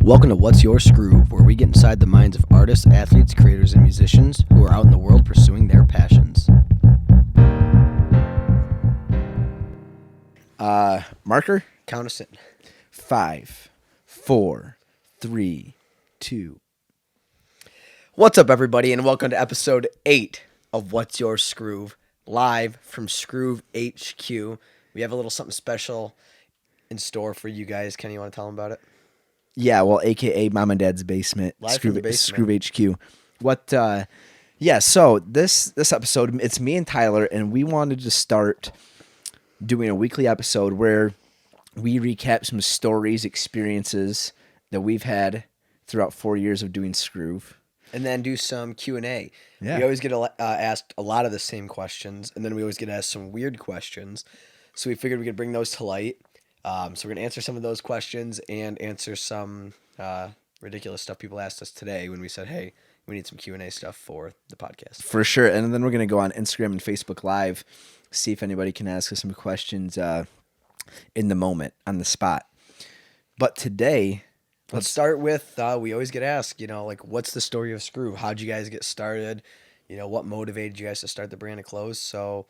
Welcome to What's Your Skroove, where we get inside the minds of artists, athletes, creators, and musicians who are out in the world pursuing their passions. Marker? Count us in. 5, 4, 3, 2. What's up, everybody, and welcome to episode 8 of What's Your Skroove, live from Skroove HQ. We have a little something special in store for you guys. Kenny, you want to tell them about it? Yeah, well, AKA Mom and Dad's basement. Live from the basement. Skroove HQ. So this episode, it's me and Tyler, and we wanted to start doing a weekly episode where we recap some stories, experiences that we've had throughout 4 years of doing Skroove. And then do some Q&A. Yeah. We always get asked a lot of the same questions, and then we always get asked some weird questions. So we figured we could bring those to light. So we're going to answer some of those questions and answer some ridiculous stuff people asked us today when we said, hey, we need some Q&A stuff for the podcast. For sure. And then we're going to go on Instagram and Facebook Live, see if anybody can ask us some questions in the moment, on the spot. But today, Let's start with, we always get asked, what's the story of Skroove? How'd you guys get started? What motivated you guys to start the brand of clothes? So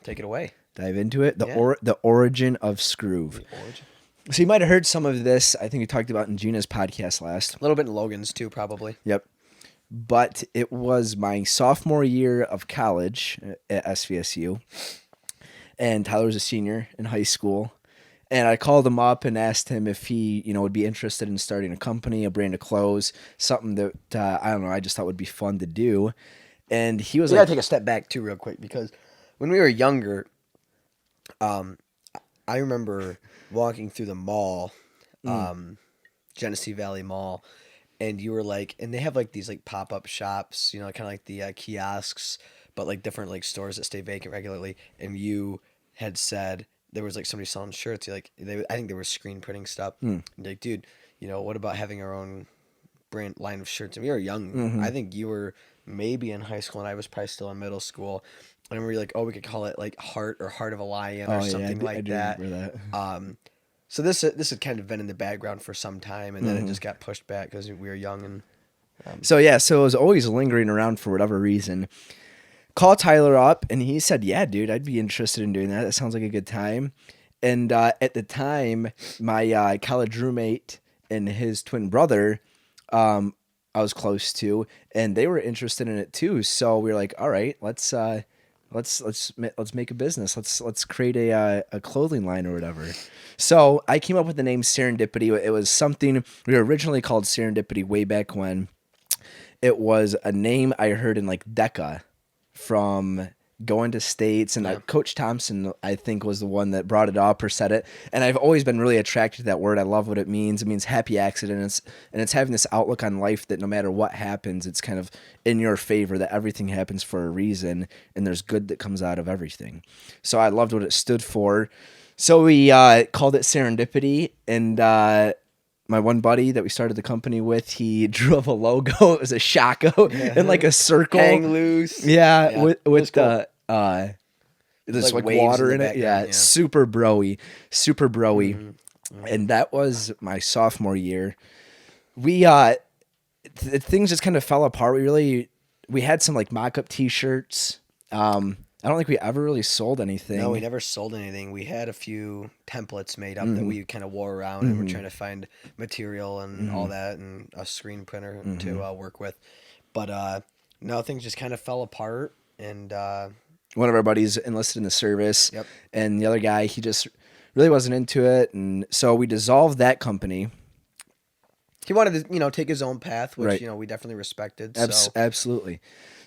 take it away. dive into it. The origin of Skroove. So you might have heard some of this. I think we talked about in Gina's podcast last. A little bit in Logan's too, probably. Yep. But it was my sophomore year of college at SVSU. And Tyler was a senior in high school. And I called him up and asked him if he, would be interested in starting a company, a brand of clothes, something that, I just thought would be fun to do. And he was We like... gotta take a step back too real quick, because when we were younger, I remember walking through the mall, Genesee Valley Mall, and you were like, and they have like these like pop-up shops, kind of like the kiosks, but like different like stores that stay vacant regularly. And you had said there was like somebody selling shirts. You're like, I think they were screen printing stuff. And you're like, dude, what about having our own brand line of shirts? And we were young. I think you were maybe in high school, and I was probably still in middle school. And we were like, we could call it like Heart of a Lion or something like that. Remember that. So this had kind of been in the background for some time, and then it just got pushed back because we were young. And So it was always lingering around for whatever reason. Call Tyler up, and he said, yeah, dude, I'd be interested in doing that. That sounds like a good time. And at the time, my college roommate and his twin brother, I was close to, and they were interested in it too. So we were like, all right, let's make a business. Let's create a clothing line or whatever. So I came up with the name Serendipity. It was something we were originally called Serendipity way back when. It was a name I heard in like DECA from going to states, and Coach Thompson, I think, was the one that brought it up or said it. And I've always been really attracted to that word. I love what it means. It means happy accidents, and it's having this outlook on life that no matter what happens, it's kind of in your favor, that everything happens for a reason, and there's good that comes out of everything. So I loved what it stood for. So we called it Serendipity, and my one buddy that we started the company with, he drew up a logo. It was a shako in like a circle. hang loose. Yeah. With cool. there's like waves water in in the it. background, Yeah. Super broy. And that was my sophomore year. We, things just kind of fell apart. We had some like mock-up t-shirts. I don't think we ever really sold anything. No, we never sold anything. We had a few templates made up that we kind of wore around, and we're trying to find material and all that, and a screen printer to work with. But no, things just kind of fell apart. And one of our buddies enlisted in the service, Yep. and the other guy, he just really wasn't into it, and so we dissolved that company. he wanted to, take his own path, which Right. we definitely respected. Absolutely.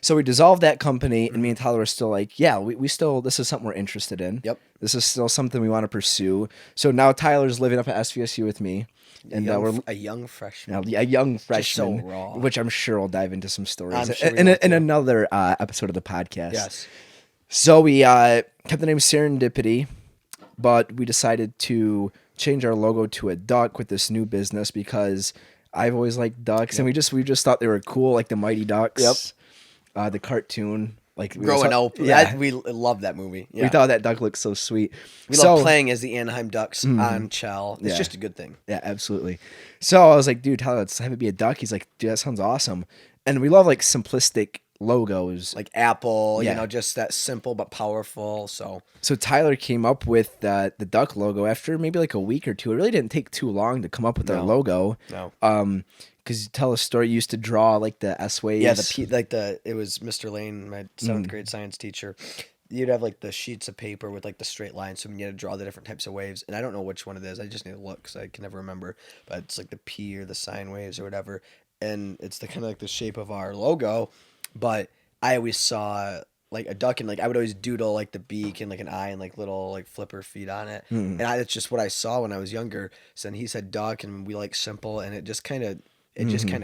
So we dissolved that company, and me and Tyler were still like, yeah, we still, this is something we're interested in. Yep. This is still something we want to pursue. So now Tyler's living up at SVSU with me. And we're a young freshman. now a young freshman, so raw. which I'm sure we'll dive into some stories I'm sure we in will too. another episode of the podcast. Yes. So we kept the name Serendipity, but we decided to change our logo to a duck with this new business because I've always liked ducks, and we just thought they were cool, like the Mighty Ducks. Yep. The cartoon. Like Growing up, yeah, we love that movie. we Yeah, thought that duck looked so sweet. we love playing as the Anaheim Ducks on Chell. It's Yeah. just a good thing. Yeah, absolutely. So I was like, dude, Tyler, let's have it be a duck. He's like, dude, that sounds awesome. And we love like simplistic logos. Like Apple, Yeah. just that simple but powerful. So Tyler came up with the duck logo after maybe like a week or two. It really didn't take too long to come up with our logo. No. Because you tell a story, you used to draw like the S waves. Yeah, it was Mr. Lane, my 7th grade science teacher. You'd have like the sheets of paper with like the straight lines, so you had to draw the different types of waves. And I don't know which one it is. I just need to look because I can never remember. But it's like the P or the sine waves or whatever, and it's the kind of like the shape of our logo. But I always saw like a duck, and like I would always doodle like the beak and like an eye and like little like flipper feet on it. And it's just what I saw when I was younger. So then he said duck, and we like simple, and it just kind of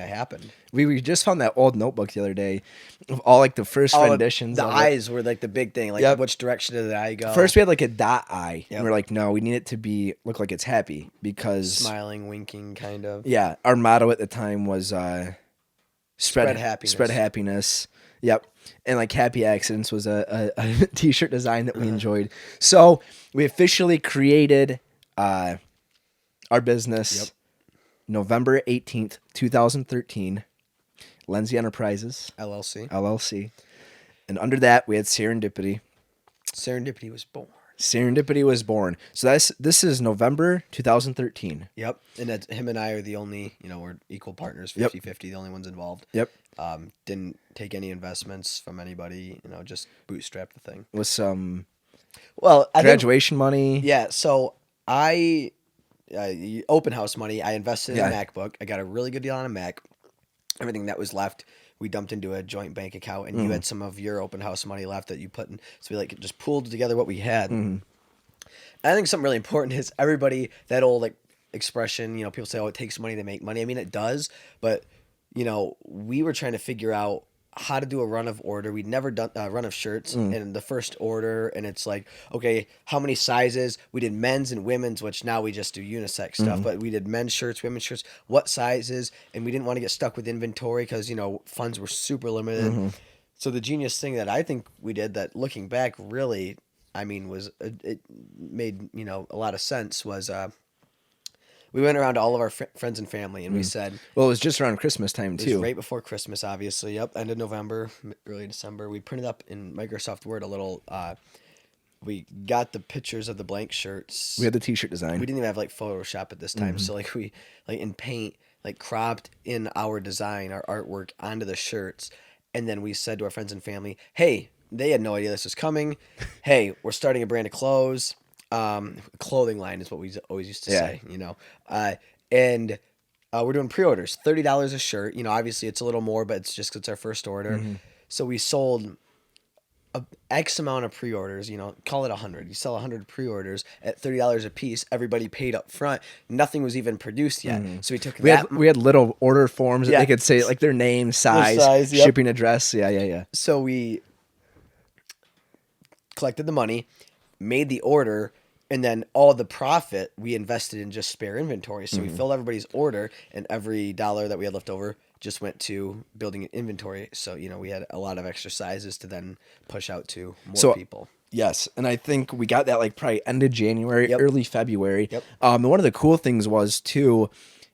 happened. We just found that old notebook the other day of all like the first renditions. The eyes were like the big thing. Like which direction did the eye go? First we had like a dot eye. Yep. And we're like, no, we need it to look like it's happy because smiling, winking, kind of. Yeah, our motto at the time was spread happiness. Spread happiness. Yep. And like happy accidents was a t-shirt design that we enjoyed. So we officially created our business. Yep. November 18th, 2013, Lenzi Enterprises, LLC. And under that, we had Serendipity. Serendipity was born. So this is November 2013. Yep. And him and I are the only, we're equal partners, 50-50, the only ones involved. Yep. Didn't take any investments from anybody, just bootstrapped the thing. With some graduation money. Yeah, so open house money, I invested in a MacBook. I got a really good deal on a Mac. Everything that was left, we dumped into a joint bank account, and you had some of your open house money left that you put in. So we like just pooled together what we had. And I think something really important is everybody, that old like expression, people say, oh, it takes money to make money. I mean, it does, but we were trying to figure out how to do a run of order. We'd never done a run of shirts, and the first order, and it's like, okay, how many sizes? We did men's and women's, which now we just do unisex stuff, but we did men's shirts, women's shirts, what sizes, and we didn't want to get stuck with inventory because, funds were super limited. So the genius thing that I think we did that, looking back, really, I mean, it made, a lot of sense was, we went around to all of our friends and family, and we said... Well, it was just around Christmas time, too. It was right before Christmas, obviously. Yep, end of November, early December. We printed up in Microsoft Word a little... we got the pictures of the blank shirts. We had the T-shirt design. We didn't even have, like, Photoshop at this time. So, like, we, like, in Paint, like, cropped in our design, our artwork, onto the shirts. And then we said to our friends and family, hey, they had no idea this was coming. Hey, we're starting a brand of clothes. Clothing line is what we always used to say, and we're doing pre-orders, $30 a shirt. Obviously it's a little more, but it's just 'cause it's our first order. So we sold a X amount of pre-orders, call it 100. You sell 100 pre-orders at $30 a piece. Everybody paid up front. Nothing was even produced yet. So we had little order forms that they could say like their name, size, shipping address. Yeah. So we collected the money, made the order, and then all the profit we invested in just spare inventory. So we filled everybody's order, and every dollar that we had left over just went to building an inventory. So, we had a lot of extra sizes to then push out to more people. Yes, and I think we got that like probably end of January, early February. Yep. And one of the cool things was, too,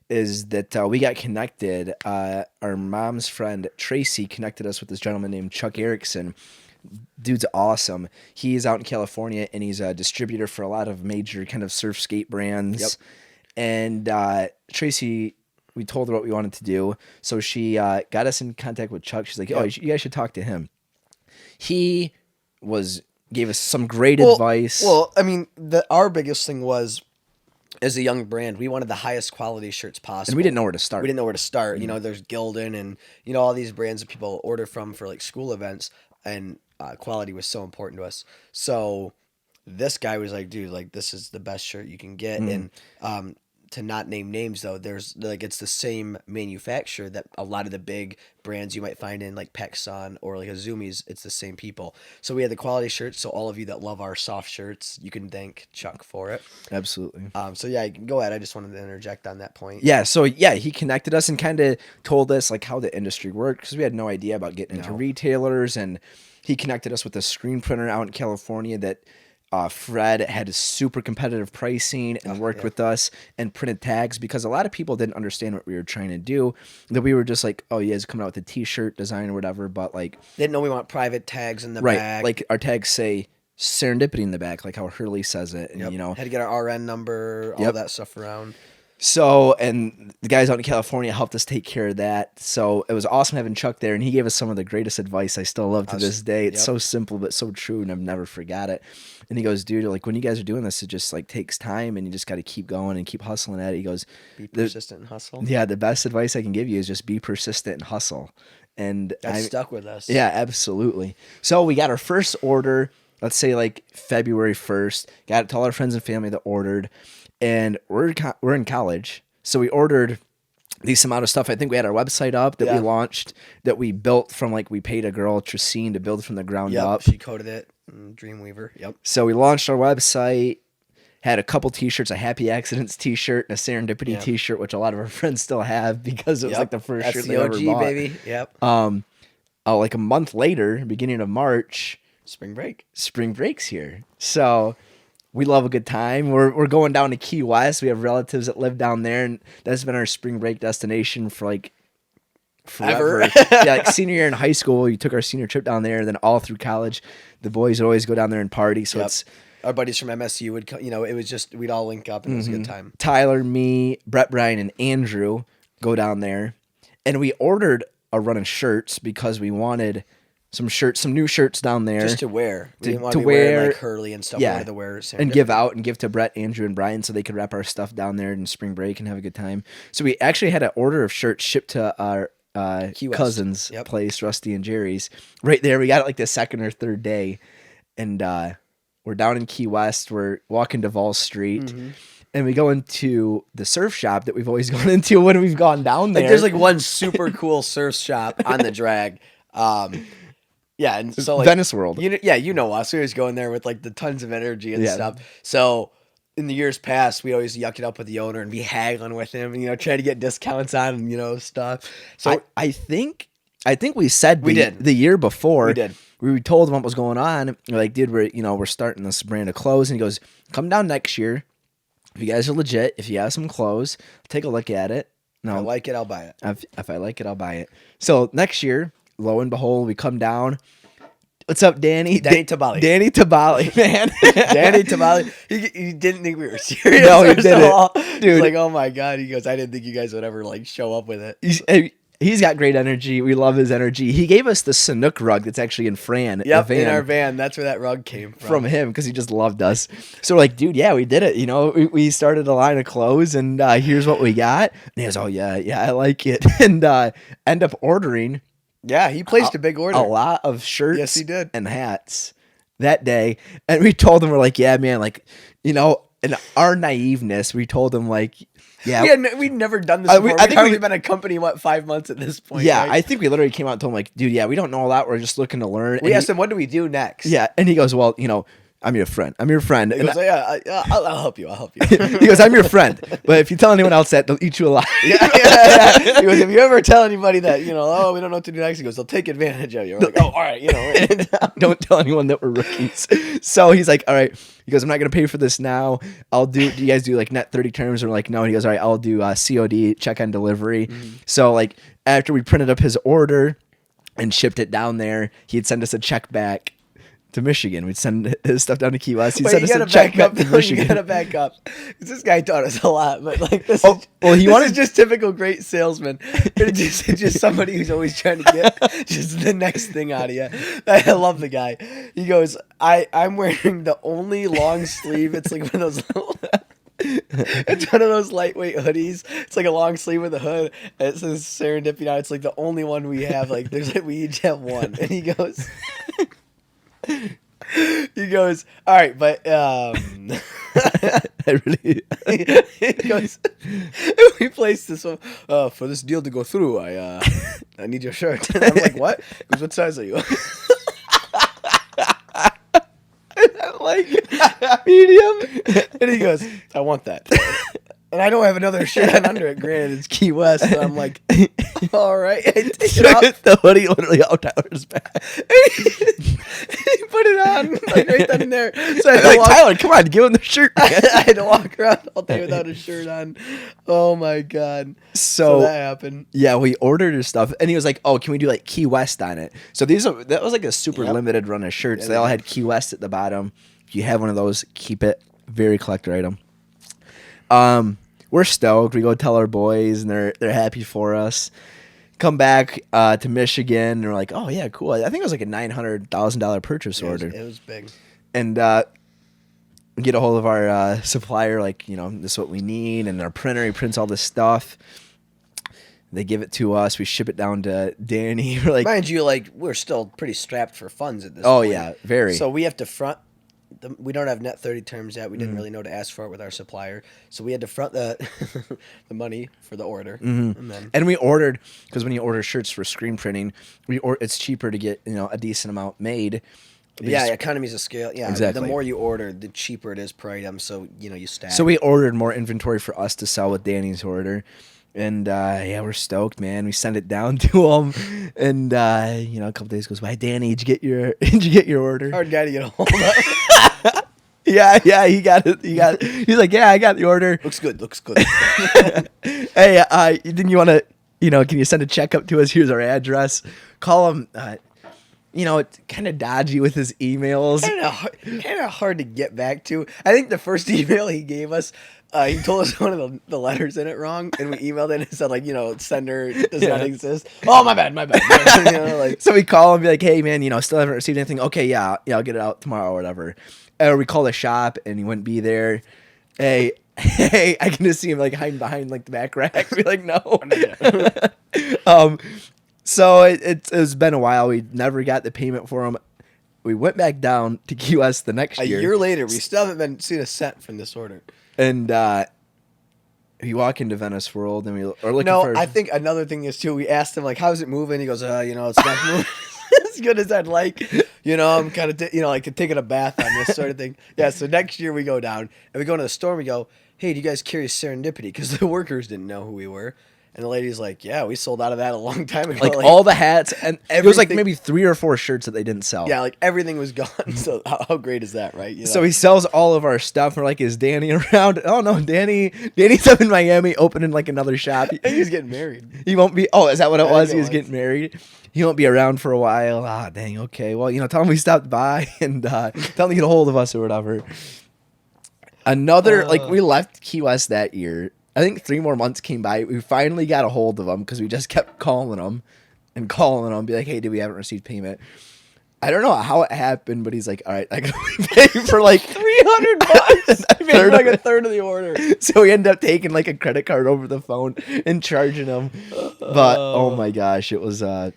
is that we got connected. Our mom's friend, Tracy, connected us with this gentleman named Chuck Erickson. Dude's awesome. He's out in California, and he's a distributor for a lot of major kind of surf skate brands. Yep. And Tracy, we told her what we wanted to do, so she got us in contact with Chuck. She's like, "Oh, you guys should talk to him." He gave us some great advice. Well, I mean, our biggest thing was, as a young brand, we wanted the highest quality shirts possible. And we didn't know where to start. There's Gildan and, all these brands that people order from for like school events, and quality was so important to us. So this guy was like, dude, like this is the best shirt you can get. And to not name names though, there's like, it's the same manufacturer that a lot of the big brands you might find in like PacSun or like Azumi's, it's the same people. So we had the quality shirts. So all of you that love our soft shirts, you can thank Chuck for it. Absolutely. So yeah, go ahead. I just wanted to interject on that point. Yeah. So yeah, he connected us and kind of told us like how the industry worked, because we had no idea about getting into retailers, and He connected us with a screen printer out in California that Fred had super competitive pricing and worked with us and printed tags, because a lot of people didn't understand what we were trying to do. That we were just like, oh, yeah, it's coming out with a T-shirt design or whatever, but like They didn't know we want private tags in the right, back. like our tags say Serendipity in the back, like how Hurley says it, and had to get our RN number, all that stuff around. So, and the guys out in California helped us take care of that. So it was awesome having Chuck there, and he gave us some of the greatest advice I still love to this day. It's so simple but so true, and I've never forgot it. And he goes, dude, like when you guys are doing this, it just like takes time, and you just got to keep going and keep hustling at it. He goes, be persistent and hustle. Yeah, the best advice I can give you is just be persistent and hustle. And that stuck with us. Yeah, absolutely. So we got our first order, let's say like February 1st, got it to all our friends and family that ordered. And we're in college, so we ordered this amount of stuff. I think we had our website up that we launched, that we built from, like, we paid a girl, Tracine, to build from the ground up. She coded it, Dreamweaver. Yep. So we launched our website, had a couple T-shirts, a Happy Accidents T-shirt and a Serendipity T-shirt, which a lot of our friends still have because it was like the first shirt they ever bought. Baby. Yep. Like a month later, beginning of March, Spring break's here. So we love a good time. We're going down to Key West. We have relatives that live down there, and that's been our spring break destination for like forever. Like senior year in high school, we took our senior trip down there, and then all through college, the boys would always go down there and party. So it's our buddies from MSU would, it was just, we'd all link up and it was a good time. Tyler, me, Brett, Brian, and Andrew go down there, and we ordered a run of shirts because we wanted some new shirts down there. Just to wear. We didn't want to be wearing like Hurley and stuff. Yeah. To wear and give out and give to Brett, Andrew, and Brian so they could wrap our stuff down there in spring break and have a good time. So we actually had an order of shirts shipped to our cousins' place, Rusty and Jerry's. Right there. We got it like the second or third day. And we're down in Key West. We're walking Duval Street. Mm-hmm. And we go into the surf shop that we've always gone into when we've gone down there. Like there's like one super cool surf shop on the drag. Yeah, and so like Venice World. You know us. We always go in there with like the tons of energy and stuff. So in the years past, we always yuck it up with the owner and be haggling with him, and try to get discounts on stuff. So I think we said we did the year before. We did. We told him what was going on. We're like, dude, we're starting this brand of clothes, and he goes, come down next year. If you guys are legit, if you have some clothes, take a look at it. No, if I like it, I'll buy it. If I like it, I'll buy it. So next year, lo and behold, we come down. What's up, Danny? Danny Tabali. Danny Tabali, man. Danny Tabali. He didn't think we were serious. No, he didn't. Dude. He's like, oh my God. He goes, I didn't think you guys would ever like show up with it. He's got great energy. We love his energy. He gave us the Sanook rug that's actually in Fran. Yep, in our van. That's where that rug came from. From him, because he just loved us. So we're like, dude, yeah, we did it. We started a line of clothes, and here's what we got. And he goes, oh, yeah, I like it. And end up ordering. Yeah, he placed a big order. A lot of shirts yes, he did. And hats that day. And we told him, we're like, yeah, man, like, in our naiveness, we told him, like, yeah. We'd never done this before. I think we've been a company, 5 months at this point? Yeah, right? I think we literally came out and told him, like, dude, yeah, we don't know a lot. We're just looking to learn. We asked him, what do we do next? Yeah, and he goes, well, I'm your friend. He goes, I'll help you. He goes, I'm your friend. But if you tell anyone else that, they'll eat you alive. Yeah. He goes, if you ever tell anybody that, we don't know what to do next, he goes, they'll take advantage of you. We're like, oh, all right, Don't tell anyone that we're rookies. So he's like, all right. He goes, I'm not going to pay for this now. Do you guys do like net 30 terms? Or like, no. And he goes, all right, I'll do COD, check on delivery. Mm-hmm. So like after we printed up his order and shipped it down there, he'd send us a check back to Michigan. We'd send his stuff down to Key West. He'd send us a check back to Michigan. You gotta back up. This guy taught us a lot, but like this is just typical great salesman. It's just somebody who's always trying to get just the next thing out of you. I love the guy. He goes, I'm wearing the only long sleeve. It's like one of those it's one of those lightweight hoodies. It's like a long sleeve with a hood. And it says Serendipity. It's like the only one we have. Like we each have one. And he goes all right, but he goes, we placed this one for this deal to go through. I need your shirt. And I'm like, what? He goes, what size are you? And I'm like, medium. And he goes, I want that. And I don't have another shirt on under it. Granted, it's Key West. So I'm like, all right. I take it off. The hoodie literally out Tyler's back. He put it on like right then and there. So I had to Like, Tyler, come on, give him the shirt. I had to walk around all day without a shirt on. Oh my god. So that happened. Yeah, we ordered his stuff, and he was like, "Oh, can we do like Key West on it?" So that was like a super limited run of shirts. They all had Key West at the bottom. If you have one of those, keep it. Very collector item. We're stoked. We go tell our boys, and they're happy for us. Come back to Michigan, and we're like, "Oh yeah, cool." I think it was like a $900,000 purchase order. It was big. And get a hold of our supplier, like, this is what we need, and our printer, he prints all this stuff. They give it to us. We ship it down to Danny. We're like, mind you, like, we're still pretty strapped for funds at this oh point. yeah, very. So we have to front. We don't have net 30 terms yet. We didn't really know to ask for it with our supplier, so we had to front the the money for the order, and we ordered, because when you order shirts for screen printing, it's cheaper to get a decent amount made. Yeah, economies of scale. Yeah, exactly. The more you order, the cheaper it is per item. So you stack. So we ordered more inventory for us to sell with Danny's order. And, we're stoked, man. We sent it down to him. And, a couple days goes by. Danny, did you get your order? Hard guy to get a hold of. Yeah, he got it. He's like, yeah, I got the order. Looks good. Hey, didn't you want to, can you send a check up to us? Here's our address. Call him, it's kind of dodgy with his emails. Kind of hard to get back to. I think the first email he gave us, he told us one of the letters in it wrong, and we emailed it and it said, like, sender does not exist. Oh, my bad. So we call him and be like, hey, man, still haven't received anything. Okay, yeah, I'll get it out tomorrow or whatever. Or we call the shop and he wouldn't be there. Hey, I can just see him like hiding behind like the back rack. Be like, no. So it's been a while. We never got the payment for him. We went back down to Key West the next year. A year later, we still haven't seen a cent from this order. And we walk into Venice World and we are looking for... I think another thing is too, we asked him, like, how's it moving? He goes, it's not moving as good as I'd like. I'm kind of, like taking a bath on this sort of thing. Yeah, so next year we go down and we go into the store and we go, hey, do you guys carry Serendipity? Because the workers didn't know who we were. And the lady's like, yeah, we sold out of that a long time ago. Like all the hats, and it was like maybe 3 or 4 shirts that they didn't sell. Yeah, like everything was gone. So how great is that, right? So he sells all of our stuff. We're like, is Danny around? Oh no, Danny's up in Miami opening like another shop. He's getting married. He won't be. Oh, is that what it was? He was getting married. He won't be around for a while. Ah, dang. Okay. Well, tell him we stopped by and tell him to get a hold of us or whatever. We left Key West that year. I think 3 more months came by. We finally got a hold of him because we just kept calling him, be like, hey, we haven't received payment. I don't know how it happened, but he's like, all right, I can only pay for like $300. I paid like a third of the order. So we ended up taking like a credit card over the phone and charging him. But oh my gosh, it was a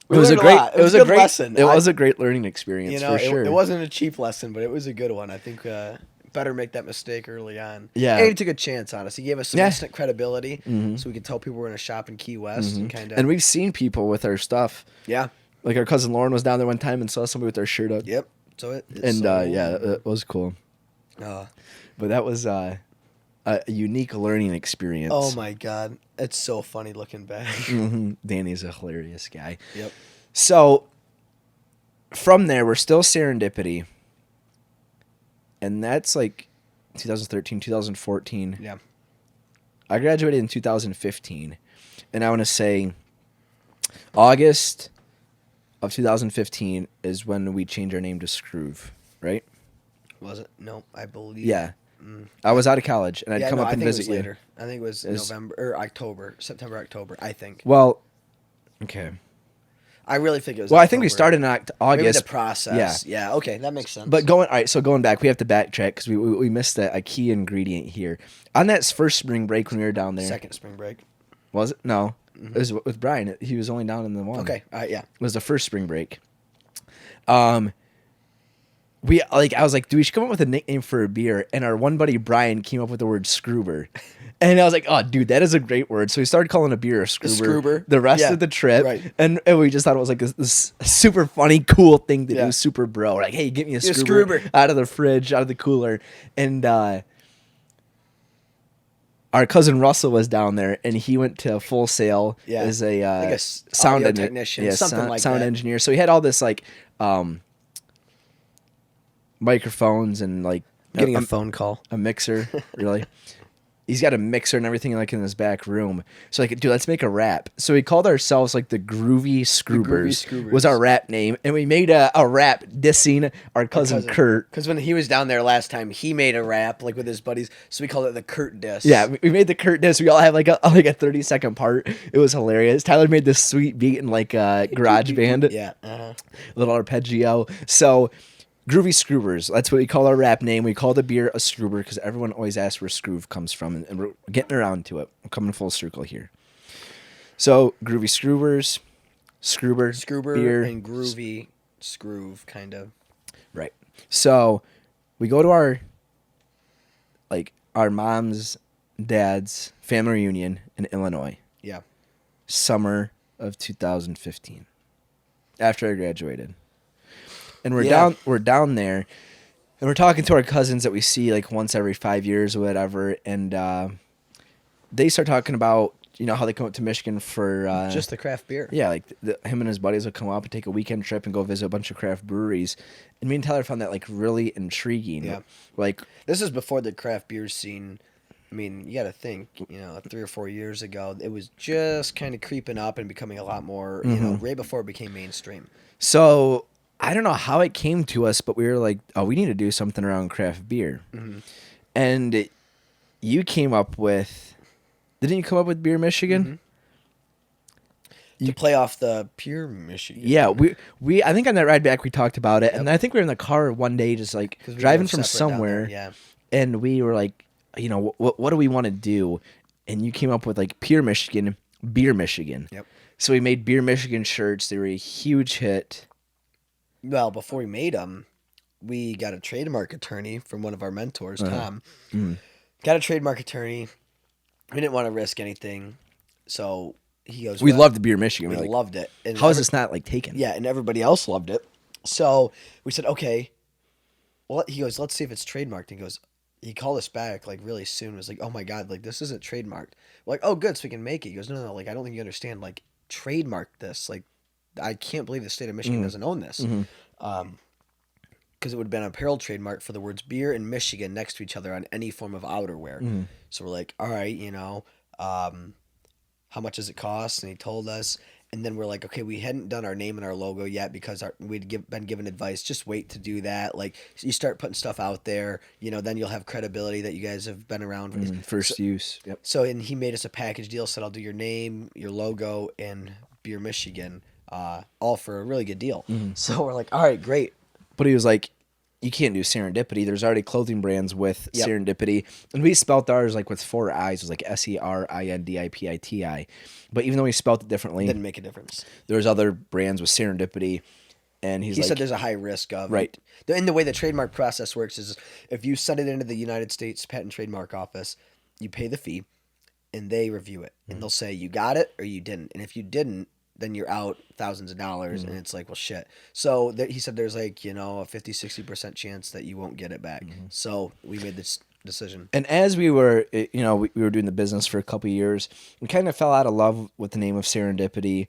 great lesson. It was a great learning experience for sure. It wasn't a cheap lesson, but it was a good one. I think better make that mistake early on. Yeah. And he took a chance on us. He gave us some instant credibility, so we could tell people we're in a shop in Key West and kind of. And we've seen people with our stuff. Yeah. Like our cousin Lauren was down there one time and saw somebody with their shirt up. Yep. So it was cool. But that was a unique learning experience. Oh my god, it's so funny looking back. Danny's a hilarious guy. Yep. So from there, we're still Serendipity. And that's like 2013, 2014. Yeah. I graduated in 2015. And I want to say August of 2015 is when we changed our name to Skroove, right? Was it? No, I believe. Yeah. I was out of college, and I'd come up and visit you. Later. I think it was November or October, September, October, I think. Well, okay. I really think it was. Well, October. I think we started in August. Maybe the process. Yeah. Okay, that makes sense. But going back, we have to backtrack because we missed a key ingredient here. On that first spring break when we were down there. Second spring break. Was it? No. It was with Brian. He was only down in the one. Okay. Yeah. It was the first spring break. I was like, dude, we should come up with a nickname for a beer. And our one buddy Brian came up with the word Scroober. And I was like, oh, dude, that is a great word. So we started calling a beer a Scroober. The rest of the trip. Right. And we just thought it was like this super funny, cool thing to do, super bro. Like, hey, get me a Scroober out of the fridge, out of the cooler. And our cousin Russell was down there, and he went to Full Sail as a like a sound technician, something like sound that. engineer. So he had all this like microphones and like Getting a phone call, a mixer, really. He's got a mixer and everything like in his back room. So like, dude, let's make a rap. So we called ourselves like the Groovy Scroovers was our rap name. And we made a rap dissing our cousin Kurt. Because when he was down there last time, he made a rap like with his buddies. So we called it the Kurt diss. Yeah, we made the Kurt diss. We all have like a 30-second part. It was hilarious. Tyler made this sweet beat in like Garage Band. Yeah. Little arpeggio. So Groovy Scroovers. That's what we call our rap name. We call the beer a Scroober because everyone always asks where Skroove comes from, and we're getting around to it. I'm coming full circle here. So Groovy Scroovers, Scroober, beer, and Groovy Skroove, kind of. Right. So we go to our mom's, dad's family reunion in Illinois. Yeah. Summer of 2015. After I graduated. And we're down there, and we're talking to our cousins that we see like once every 5 years or whatever, and they start talking about how they come up to Michigan for just the craft beer. Yeah, like him and his buddies would come up and take a weekend trip and go visit a bunch of craft breweries, and me and Tyler found that like really intriguing. Yeah, like this is before the craft beer scene. I mean, you got to think, 3 or 4 years ago, it was just kind of creeping up and becoming a lot more, right before it became mainstream. So I don't know how it came to us, but we were like, oh, we need to do something around craft beer. Mm-hmm. And you came up with, didn't you come up with Beer Michigan? Mm-hmm. To play off the Pure Michigan. Yeah, we I think on that ride back we talked about it, and I think we were in the car one day just like driving from somewhere, and we were like, what do we want to do? And you came up with like Pure Michigan, Beer Michigan. Yep. So we made Beer Michigan shirts. They were a huge hit. Well, before we made them, we got a trademark attorney from one of our mentors, Tom. Got a trademark attorney. We didn't want to risk anything, so he goes, we loved the Beer Michigan. We loved it. And how is this not like taken? Yeah, and everybody else loved it. So we said, okay. Well, he goes, let's see if it's trademarked. He called us back like really soon. Was like, oh my God, like this isn't trademarked. We're like, oh good, so we can make it. He goes, no, like I don't think you understand. Like trademark this. Like I can't believe the state of Michigan doesn't own this. Because it would have been an apparel trademark for the words beer and Michigan next to each other on any form of outerwear. So we're like, all right, how much does it cost? And he told us. And then we're like, okay, we hadn't done our name and our logo yet because we'd been given advice. Just wait to do that. Like you start putting stuff out there, then you'll have credibility that you guys have been around. First use. Yep. So, and he made us a package deal, said I'll do your name, your logo, and Beer Michigan. All for a really good deal. So we're like, all right, great. But he was like, you can't do Serendipity. There's already clothing brands with Serendipity. And we spelt ours like with 4 I's. It was like Serindipiti. But even though we spelt it differently. Didn't make a difference. There's other brands with Serendipity. And he said there's a high risk of. Right. And the way the trademark process works is if you send it into the United States Patent and Trademark Office, you pay the fee and they review it. And they'll say you got it or you didn't. And if you didn't, then you're out thousands of dollars, and it's like, well, shit. So he said there's like, a 50-60% chance that you won't get it back. So we made this decision. And as we were, we were doing the business for a couple of years, we kind of fell out of love with the name of Serendipity.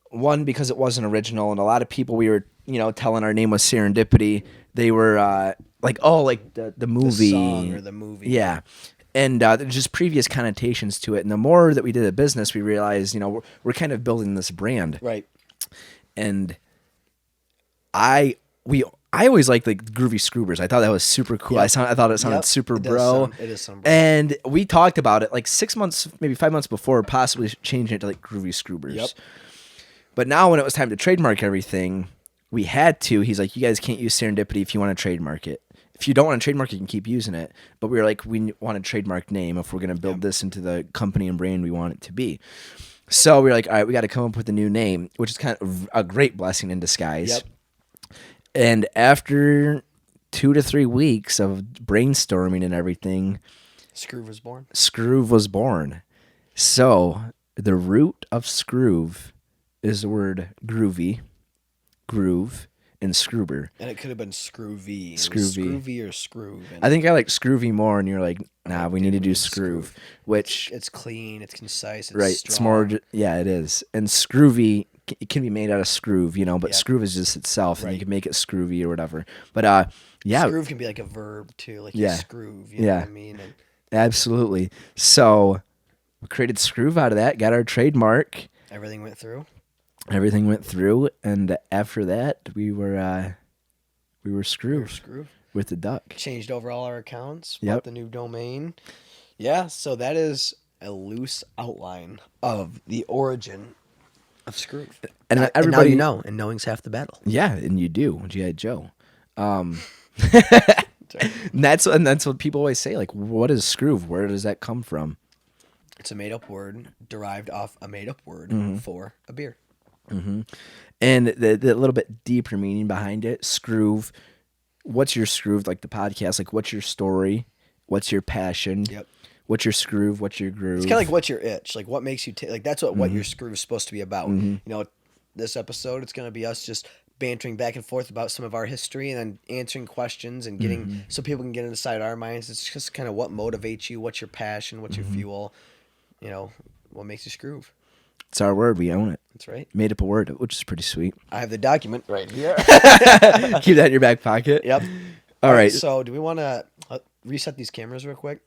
One, because it wasn't original, and a lot of people we were, telling our name was Serendipity, they were like, oh, like the movie. The song or the movie. Yeah. And just previous connotations to it. And the more that we did the business, we realized, we're kind of building this brand. Right. And I always liked like Groovy Scroovers. I thought that was super cool. Yep. I thought it sounded super bro. It is some bro. And we talked about it like 6 months, maybe 5 months before, possibly changing it to like Groovy Scroovers. Yep. But now when it was time to trademark everything, we had to. He's like, you guys can't use Serendipity if you want to trademark it. If you don't want to trademark it, you can keep using it. But we were like, we want a trademark name if we're going to build this into the company and brand we want it to be. So we were like, all right, we got to come up with a new name, which is kind of a great blessing in disguise. Yep. And after 2 to 3 weeks of brainstorming and everything, Skroove was born. Skroove was born. So the root of Skroove is the word groovy, groove, and Scroober. And it could have been Scroovey. It was Scroovey. Scroovey or Skroove. I think I like Scroovey more, and you're like, nah, like, we dude, need to we do need Skroove. Skroove. Which, It's clean, it's concise, it's right, strong. it's more, yeah, it is. And Scroovey, it can be made out of Skroove, you know, but Yep. Skroove is just itself, and you Right. can make it Scroovey or whatever. But, yeah. Skroove can be like a verb, too. Like, Yeah. you Skroove, you know what I mean? And Absolutely. So we created Skroove out of that, got our trademark. everything went through. Everything went through, and after that, we were Skroove Skroove. with the duck. Changed over all our accounts. Yep. Bought the new domain. Yeah, so that is a loose outline of the origin of Skroove. And now everybody, you know, and knowing's half the battle. yeah, and you do, G.I. Joe. And that's what people always say. Like, what is Skroove? Where does that come from? It's a made-up word derived off a made-up word for a beer. And the little bit deeper meaning behind it, Skroove. What's your Skroove? Like the podcast. Like, what's your story? What's your passion? Yep. What's your Skroove? What's your groove? It's kind of like what's your itch? Like what makes you like that's what your Skroove is supposed to be about. You know, this episode it's going to be us just bantering back and forth about some of our history and then answering questions and getting so people can get inside our minds. It's just kind of what motivates you, what's your passion, what's your fuel, you know, what makes you Skroove. It's our word. We own it. That's right. Made up a word, which is pretty sweet. I have the document right here. Keep that in your back pocket. Yep. All right. So, do we want to reset these cameras real quick?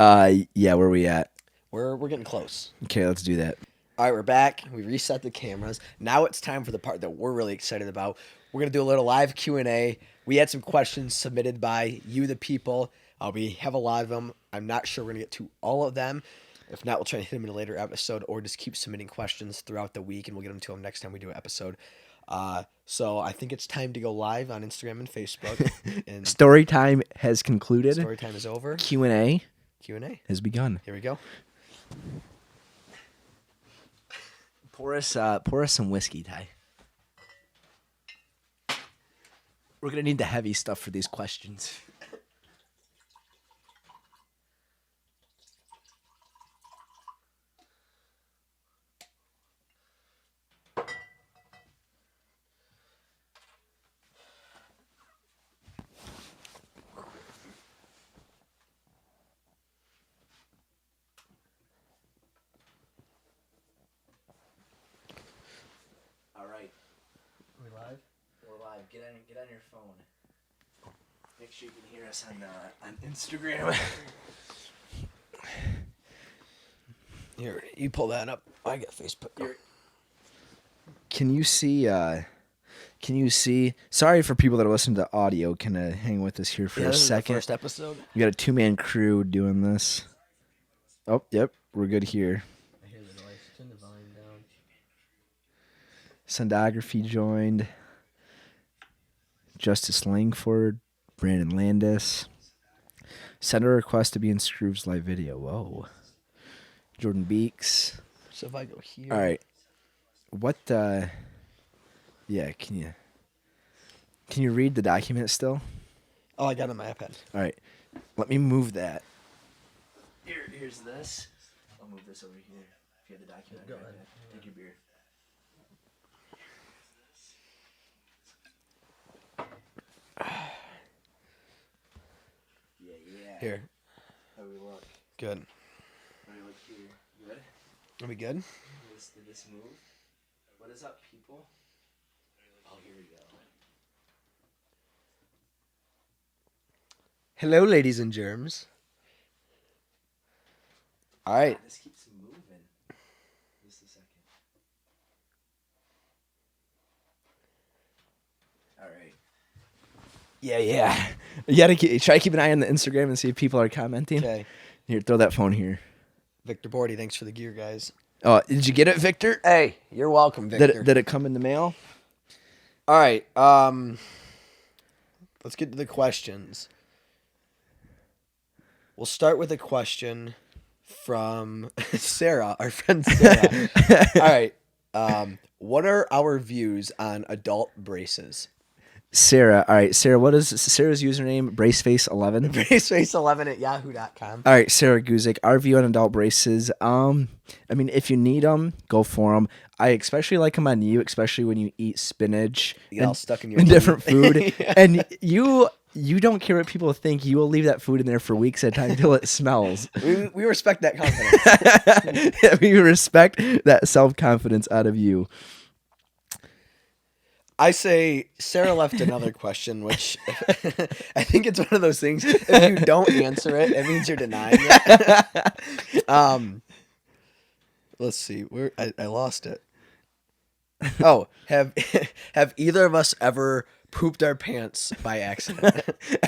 Yeah. Where we at? We're getting close. Okay, let's do that. All right, we're back. We reset the cameras. Now it's time for the part that we're really excited about. We're gonna do a little live Q&A. We had some questions submitted by you, the people. We have a lot of them. I'm not sure we're gonna get to all of them. If not, we'll try to hit them in a later episode, or just keep submitting questions throughout the week, and we'll get them to them next time we do an episode. So I think it's time to go live on Instagram and Facebook. And Story time has concluded. story time is over. Q&A Q&A. has begun. Here we go. Pour us some whiskey, Ty. We're gonna need the heavy stuff for these questions. All right. Are we live? We're live. Get on your phone. Make sure you can hear us on Instagram. Here, you pull that up. I got Facebook. Can you see? Sorry for people that are listening to audio. Can hang with us here for a This is the second. first episode. We got a 2-man crew doing this. Oh, yep, we're good here. I hear the noise. Turn the volume down. Sondography joined. Justice Langford, Brandon Landis. Send a request to be in Skroove's live video. Whoa. Jordan Beeks. So if I go here. All right. What? Yeah. Can you read the document still? Oh, I got it on my iPad. All right. Let me move that. Here's this. I'll move this over here. If you have the document. Go ahead. Take your beer. Yeah. Here. How we look? Good. How we look here? Good? Are we good? Did this move? What is up, people? Oh, here we go. Hello, ladies and germs. All right. This keeps moving. Just a second. All right. Yeah. You gotta try to keep an eye on the Instagram and see if people are commenting. Okay. Here, throw that phone here. Victor Bordy, thanks for the gear, guys. Oh, did you get it, Victor? Hey, you're welcome, Victor. Did it come in the mail? All right. Let's get to the questions. We'll start with a question from Sarah, our friend Sarah. All right. What are our views on adult braces? Sarah. All right, Sarah. What is Sarah's username? Braceface11. Braceface11 at yahoo.com. All right, Sarah Guzik. Our view on adult braces. I mean, if you need them, go for them. I especially like them on you, especially when you eat spinach You get all stuck in your and teeth. different food. And you don't care what people think. You will leave that food in there for weeks at a time until it smells. We respect that confidence. We respect that self-confidence out of you. I say Sarah left another question, which I think it's one of those things. If you don't answer it, it means you're denying it. Let's see. I lost it. Oh, have either of us ever pooped our pants by accident?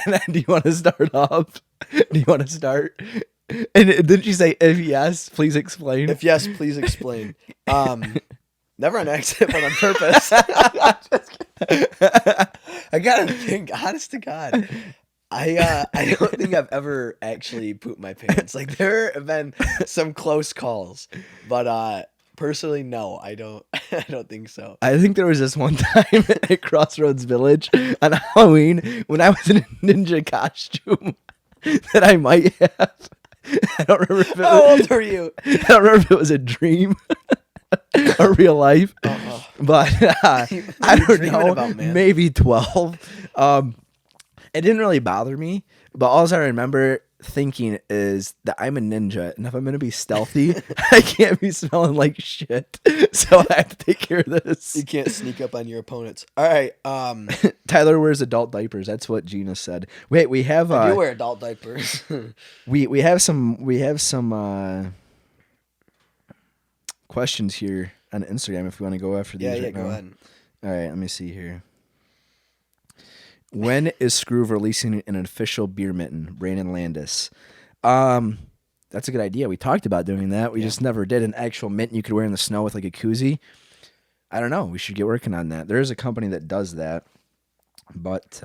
And then, do you want to start off? Do you want to start? And didn't you say if yes, please explain? If yes, please explain. Never on accident, but on purpose. I gotta think, honest to God, I don't think I've ever actually pooped my pants. Like there have been some close calls, but personally, no, I don't. I don't think so. I think there was this one time at Crossroads Village on Halloween when I was in a ninja costume that I might have. I don't remember if it was, How old are you? I don't remember if it was a dream or real life, but I don't know. About, man? Maybe 12. It didn't really bother me, but all I remember thinking is that I'm a ninja, and if I'm gonna be stealthy, I can't be smelling like shit. So I have to take care of this. You can't sneak up on your opponents. All right. Tyler wears adult diapers. That's what Gina said. Wait, we have. I do wear adult diapers. we have some questions here on Instagram if we want to go after these. Yeah, right go now. ahead. All right, let me see here. When is Skroove releasing an official beer mitten? Brandon Landis. That's a good idea. We talked about doing that. We just never did an actual mitten you could wear in the snow with like a koozie. I don't know. We should get working on that. There is a company that does that. But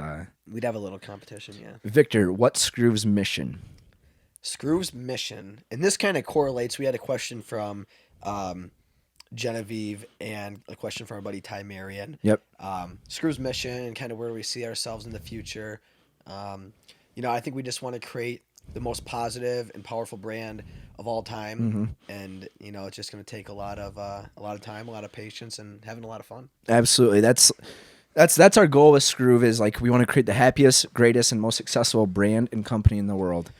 We'd have a little competition, yeah. Victor, what's Skroove's mission? Skroove's mission, and this kind of correlates. We had a question from Genevieve and a question from our buddy Ty Marion. Yep. Skroove's mission and kind of where we see ourselves in the future. I think we just want to create the most positive and powerful brand of all time, and it's just going to take a lot of time, a lot of patience, and having a lot of fun. Absolutely. That's our goal with Skroove is like we want to create the happiest, greatest, and most successful brand and company in the world.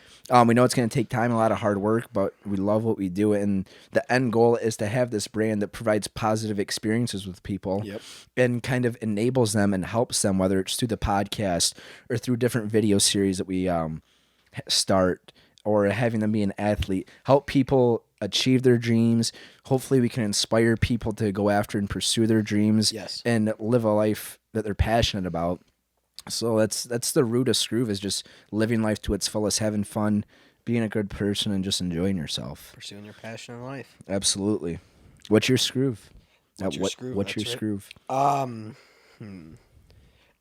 We know it's going to take time, a lot of hard work, but we love what we do. And the end goal is to have this brand that provides positive experiences with people and kind of enables them and helps them, whether it's through the podcast or through different video series that we start or having them be an athlete, help people achieve their dreams. Hopefully we can inspire people to go after and pursue their dreams and live a life that they're passionate about. So that's the root of Skroove is just living life to its fullest, having fun, being a good person, and just enjoying yourself. Pursuing your passion in life. Absolutely. What's your Skroove? What's your Skroove? What's your Skroove?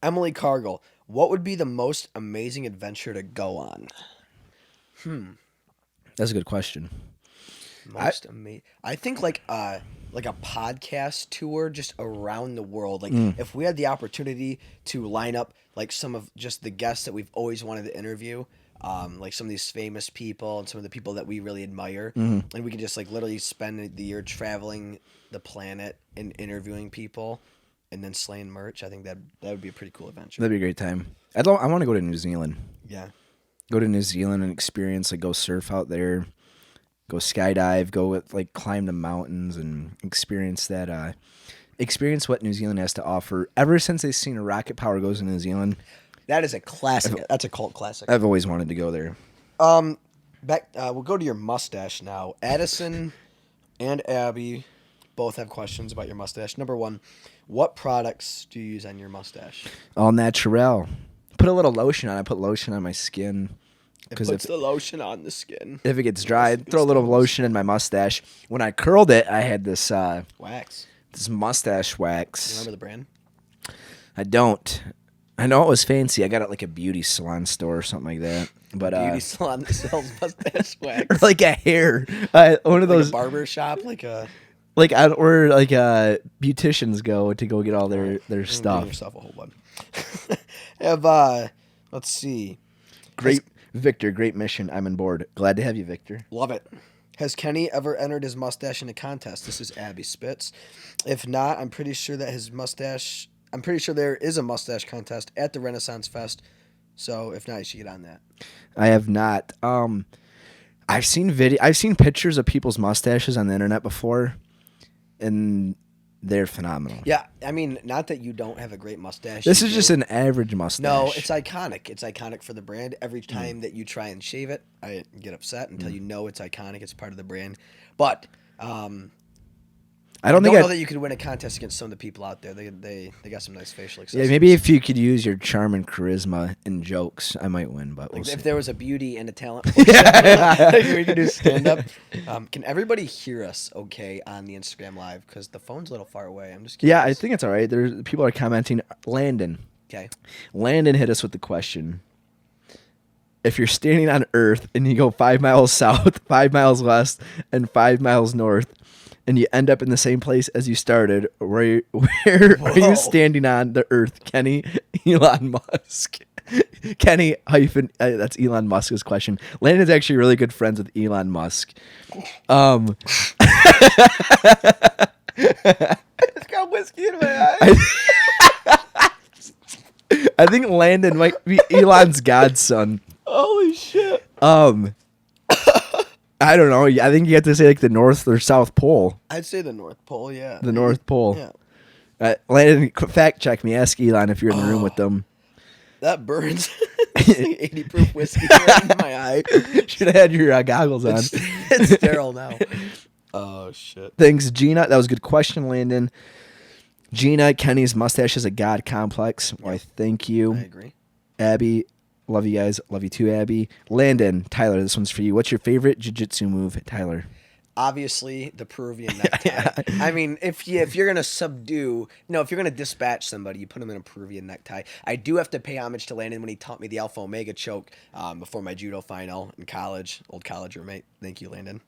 Emily Cargill, what would be the most amazing adventure to go on? That's a good question. Most amazing. I think like a podcast tour just around the world. Like if we had the opportunity to line up like some of just the guests that we've always wanted to interview, like some of these famous people and some of the people that we really admire, and we could just like literally spend the year traveling the planet and interviewing people, and then slaying merch. I think that would be a pretty cool adventure. That'd be a great time. I want to go to New Zealand. Yeah. Go to New Zealand and experience, like, go surf out there, go skydive, go like climb the mountains and experience that. Experience what New Zealand has to offer. Ever since they've seen a Rocket Power goes to New Zealand, that is a classic. That's a cult classic. I've always wanted to go there. We'll go to your mustache now. Addison and Abby both have questions about your mustache. Number one, what products do you use on your mustache? All natural. Put a little lotion on. I put lotion on my skin. It puts the lotion on the skin. If it gets dry, I'd throw a little lotion in my mustache. When I curled it, I had this wax. This mustache wax. You remember the brand? I don't. I know it was fancy. I got it at like a beauty salon store or something like that. But beauty salon that sells mustache wax. Or like a hair. One of those a barber shop, or beauticians go to go get all their stuff. Give yourself a whole one. Have let's see. Great, Victor. Great mission. I'm on board. Glad to have you, Victor. Love it. Has Kenny ever entered his mustache in a contest? This is Abby Spitz. If not, I'm pretty sure that his mustache. I'm pretty sure there is a mustache contest at the Renaissance Fest. So if not, you should get on that. I have not. I've seen I've seen pictures of people's mustaches on the internet before, and they're phenomenal. Yeah, I mean, not that you don't have a great mustache. This is just an average mustache. No, it's iconic. It's iconic for the brand. Every time that you try and shave it, I get upset until you know it's iconic. It's part of the brand. But I don't think know that you could win a contest against some of the people out there. They got some nice facial accessories. Yeah, maybe if you could use your charm and charisma in jokes, I might win. But we'll see. If there was a beauty and a talent, we could do stand up. Can everybody hear us okay on the Instagram live? Because the phone's a little far away. I'm just curious. Yeah, I think it's all right. There's people are commenting. Landon. Okay. Landon hit us with the question. If you're standing on Earth and you go 5 miles south, 5 miles west, and 5 miles north, and you end up in the same place as you started, where are you standing on the Earth, Kenny? Elon Musk. Kenny hyphen. That's Elon Musk's question. Landon's actually really good friends with Elon Musk. It's got whiskey in my eye. I think Landon might be Elon's godson. Holy shit. I don't know. I think you have to say like the North or South Pole. I'd say the North Pole, yeah. The North Pole. Yeah. Landon, fact check me. Ask Elon if you're in the room with them. That burns. 80 proof whiskey right in my eye. Should have had your goggles on. It's sterile now. Oh, shit. Thanks, Gina. That was a good question, Landon. Gina, Kenny's mustache is a god complex. Why, thank you. I agree. Abby, love you guys. Love you too, Abby. Landon, Tyler, this one's for you. What's your favorite jiu-jitsu move, Tyler? Obviously, the Peruvian necktie. I mean, if you're gonna if you're gonna dispatch somebody, you put them in a Peruvian necktie. I do have to pay homage to Landon when he taught me the Alpha Omega choke before my judo final in college. Old college roommate. Thank you, Landon.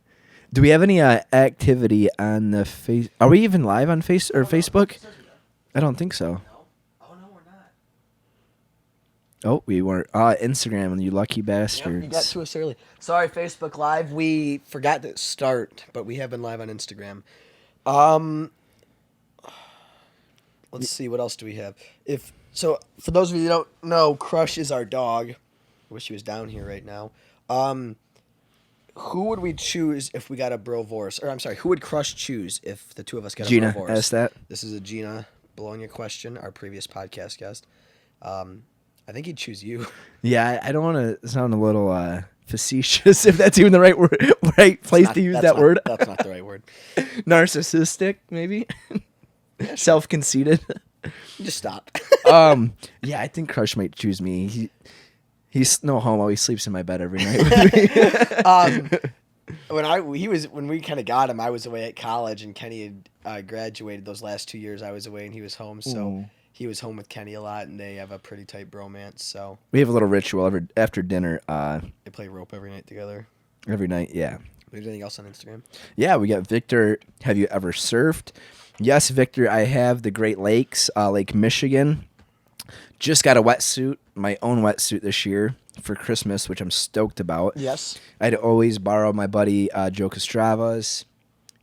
Do we have any activity on the face? Are we even live on Facebook? I don't think so. No. Oh no, we're not. Oh, we weren't. Instagram, you lucky bastards. Yep, you got to us early. Sorry, Facebook Live. We forgot to start, but we have been live on Instagram. Let's see, what else do we have? For those of you who don't know, Crush is our dog. I wish he was down here right now. Who would we choose if we got a Brovorce? Or I'm sorry, who would Crush choose if the two of us got a Brovorce? Gina asked that. This is a Gina Bologna question, our previous podcast guest. I think he'd choose you. Yeah, I don't want to sound a little facetious, if that's even the right place to use that word. That's not the right word. Narcissistic, maybe. Yeah, self-conceited. Just stop. Yeah, I think Crush might choose me. He's no homo. He sleeps in my bed every night with me. When we kind of got him, I was away at college, and Kenny had graduated those last 2 years. I was away, and he was home. So he was home with Kenny a lot, and they have a pretty tight bromance. So we have a little ritual after dinner. They play rope every night together. Every night, yeah. There's anything else on Instagram? Yeah, we got Victor. Have you ever surfed? Yes, Victor. I have the Great Lakes, Lake Michigan. Just got a wetsuit, my own wetsuit this year for Christmas, which I'm stoked about. Yes. I'd always borrow my buddy Joe Castrava's.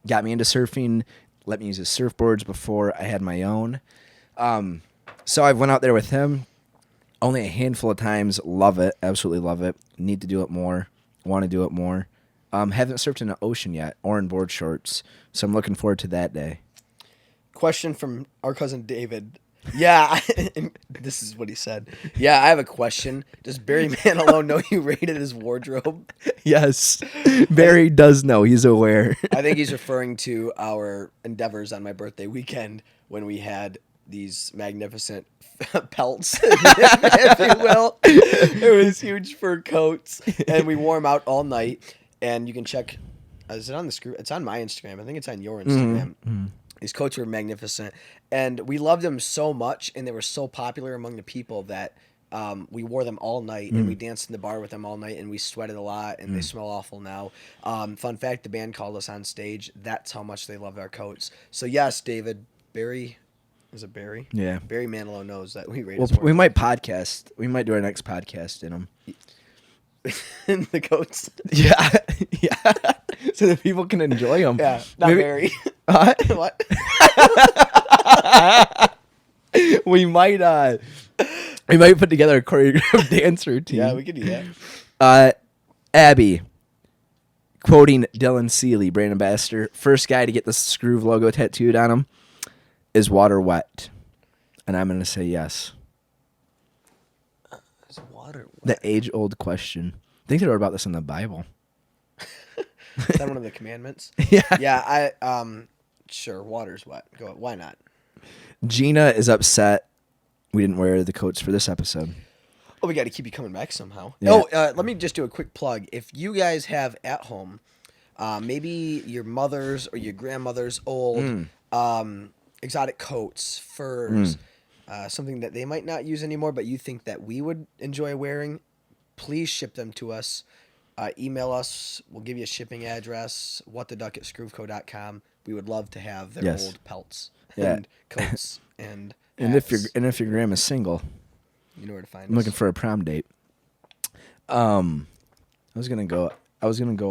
Got me into surfing, let me use his surfboards before I had my own. So I went out there with him only a handful of times. Love it. Absolutely love it. Need to do it more. Want to do it more. Haven't surfed in the ocean yet or in board shorts. So I'm looking forward to that day. Question from our cousin David. Yeah, this is what he said. Yeah, I have a question. Does Barry Manilow know you raided his wardrobe? Yes. Barry does know. He's aware. I think he's referring to our endeavors on my birthday weekend when we had these magnificent pelts, if you will. It was huge fur coats, and we wore them out all night. And you can check. Is it on the Skroove? It's on my Instagram. I think it's on your Instagram. Mm-hmm. These coats were magnificent, and we loved them so much, and they were so popular among the people that we wore them all night, and we danced in the bar with them all night, and we sweated a lot, and they smell awful now. Fun fact, the band called us on stage. That's how much they loved our coats. So yes, David, Barry Is it Barry? Yeah. Barry Manilow knows that we rate Well, his work. we might podcast. We might do our next podcast in them. In the goats. Yeah, yeah. So that people can enjoy them. Yeah, not Barry. What? we might put together a choreographed dance routine. Yeah, we could do that. Abby, quoting Dylan Seeley, brand ambassador, first guy to get the Skroove logo tattooed on him, is water wet? And I'm going to say yes. Is water wet? The age-old question. I think they wrote about this in the Bible. Is that one of the commandments? Yeah. Yeah, sure, water's wet. Go. Why not? Gina is upset we didn't wear the coats for this episode. Oh, we got to keep you coming back somehow. Yeah. Oh, let me just do a quick plug. If you guys have at home, maybe your mother's or your grandmother's old exotic coats, furs, something that they might not use anymore, but you think that we would enjoy wearing, please ship them to us. Email us. We'll give you a shipping address, whattheduck@skroveco.com. We would love to have their old pelts and coats and hats. if your grandma's single, you know where to find us. I'm looking for a prom date. I was gonna go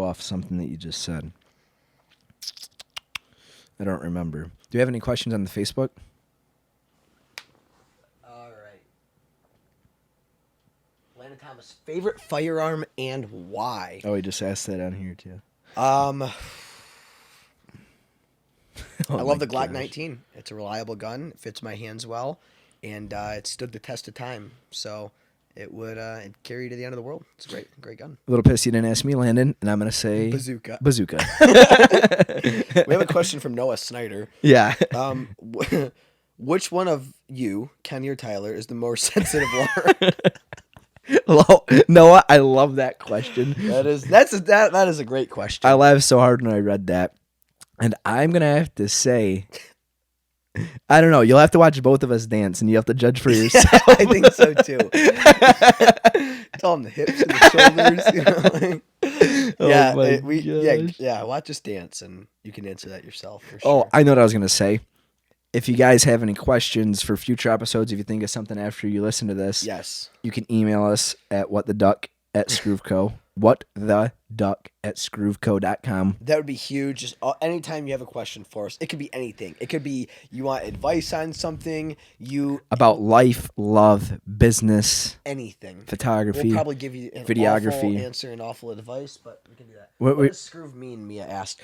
off something that you just said. I don't remember. Do you have any questions on the Facebook? All right. Landon Thomas, favorite firearm and why? Oh, we just asked that on here too. I love the Glock 19. It's a reliable gun. It fits my hands well, and it stood the test of time. So it would carry you to the end of the world. It's a great gun. A little pissed you didn't ask me, Landon, and I'm gonna say Bazooka. We have a question from Noah Snyder. Yeah. Which one of you, Kenny or Tyler, is the more sensitive one? Noah, I love that question. That is a great question. I laughed so hard when I read that. And I'm going to have to say, I don't know. You'll have to watch both of us dance, and you have to judge for yourself. Yeah, I think so, too. Tell them the hips and the shoulders. Watch us dance, and you can answer that yourself, for sure. Oh, I know what I was going to say. If you guys have any questions for future episodes, if you think of something after you listen to this, yes, you can email us at whattheduck@skroveco. whattheduck@skroveco.com. That would be huge. Just anytime you have a question for us, it could be anything. It could be you want advice on something, about life, love, business, anything, photography. We'll probably give you an videography, awful answer and awful advice, but we can do that. What does Skroove mean? Mia asked.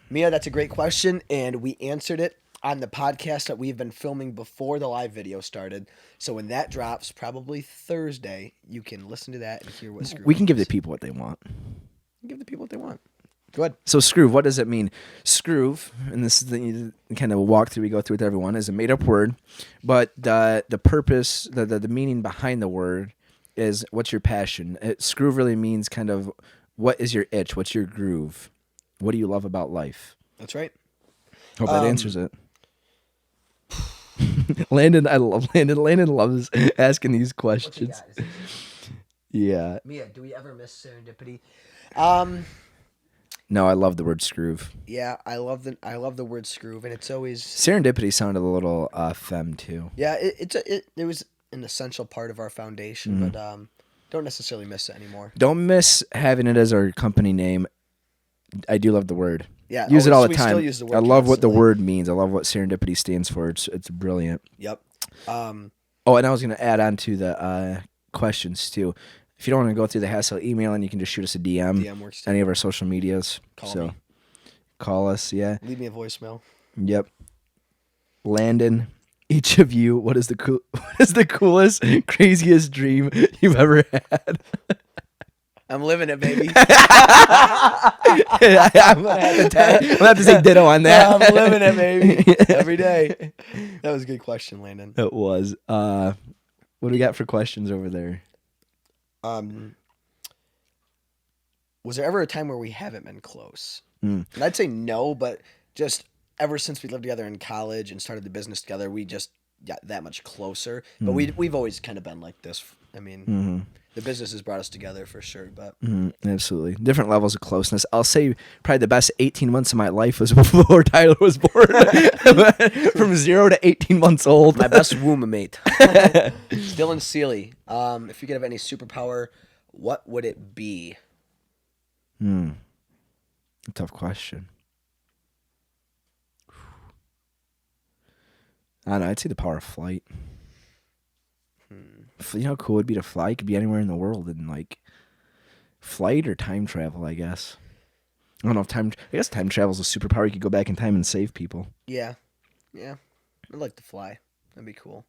Mia, that's a great question, and we answered it on the podcast that we've been filming before the live video started. So when that drops, probably Thursday, you can listen to that and hear what Skroove We can give the means. people what they want. Give the people what they want. Go ahead. So Skroove, what does it mean? Skroove, and this is the kind of walkthrough we go through with everyone, is a made-up word, but the purpose, the meaning behind the word is what's your passion. Skroove really means kind of what is your itch, what's your groove, what do you love about life? That's right. Hope that answers it. Landon, I love Landon. Landon loves asking these questions. What you got? Yeah. Mia, do we ever miss serendipity? No, I love the word Skroove. Yeah, I love the word Skroove, and it's always Serendipity sounded a little femme too. Yeah, it was an essential part of our foundation, but don't necessarily miss it anymore. Don't miss having it as our company name. I do love the word. Yeah, use it all the we time. still use the word I love what the constantly. word means. I love what serendipity stands for. It's brilliant. Yep. Oh, and I was going to add on to the questions too. If you don't want to go through the hassle of emailing, you can just shoot us a DM. DM works too. Any of our social medias. Call me. Call us. Yeah. Leave me a voicemail. Yep. Landon, each of you, what is the coolest, craziest dream you've ever had? I'm living it, baby. I'm gonna have to say ditto on that. I'm living it, baby. Every day. That was a good question, Landon. It was. What do we got for questions over there? Was there ever a time where we haven't been close? And I'd say no, but just ever since we lived together in college and started the business together, we just got that much closer. But we've always kind of been like this. I mean, The business has brought us together for sure, but Absolutely. Different levels of closeness. I'll say probably the best 18 months of my life was before Tyler was born. From 0 to 18 months old. my best womb mate. Dylan Seeley. If you could have any superpower, what would it be? Tough question. I don't know. I'd say the power of flight. You know how cool it would be to fly? You could be anywhere in the world and like flight or time travel, I guess. I don't know if I guess time travel is a superpower. You could go back in time and save people. Yeah. I'd like to fly. That'd be cool.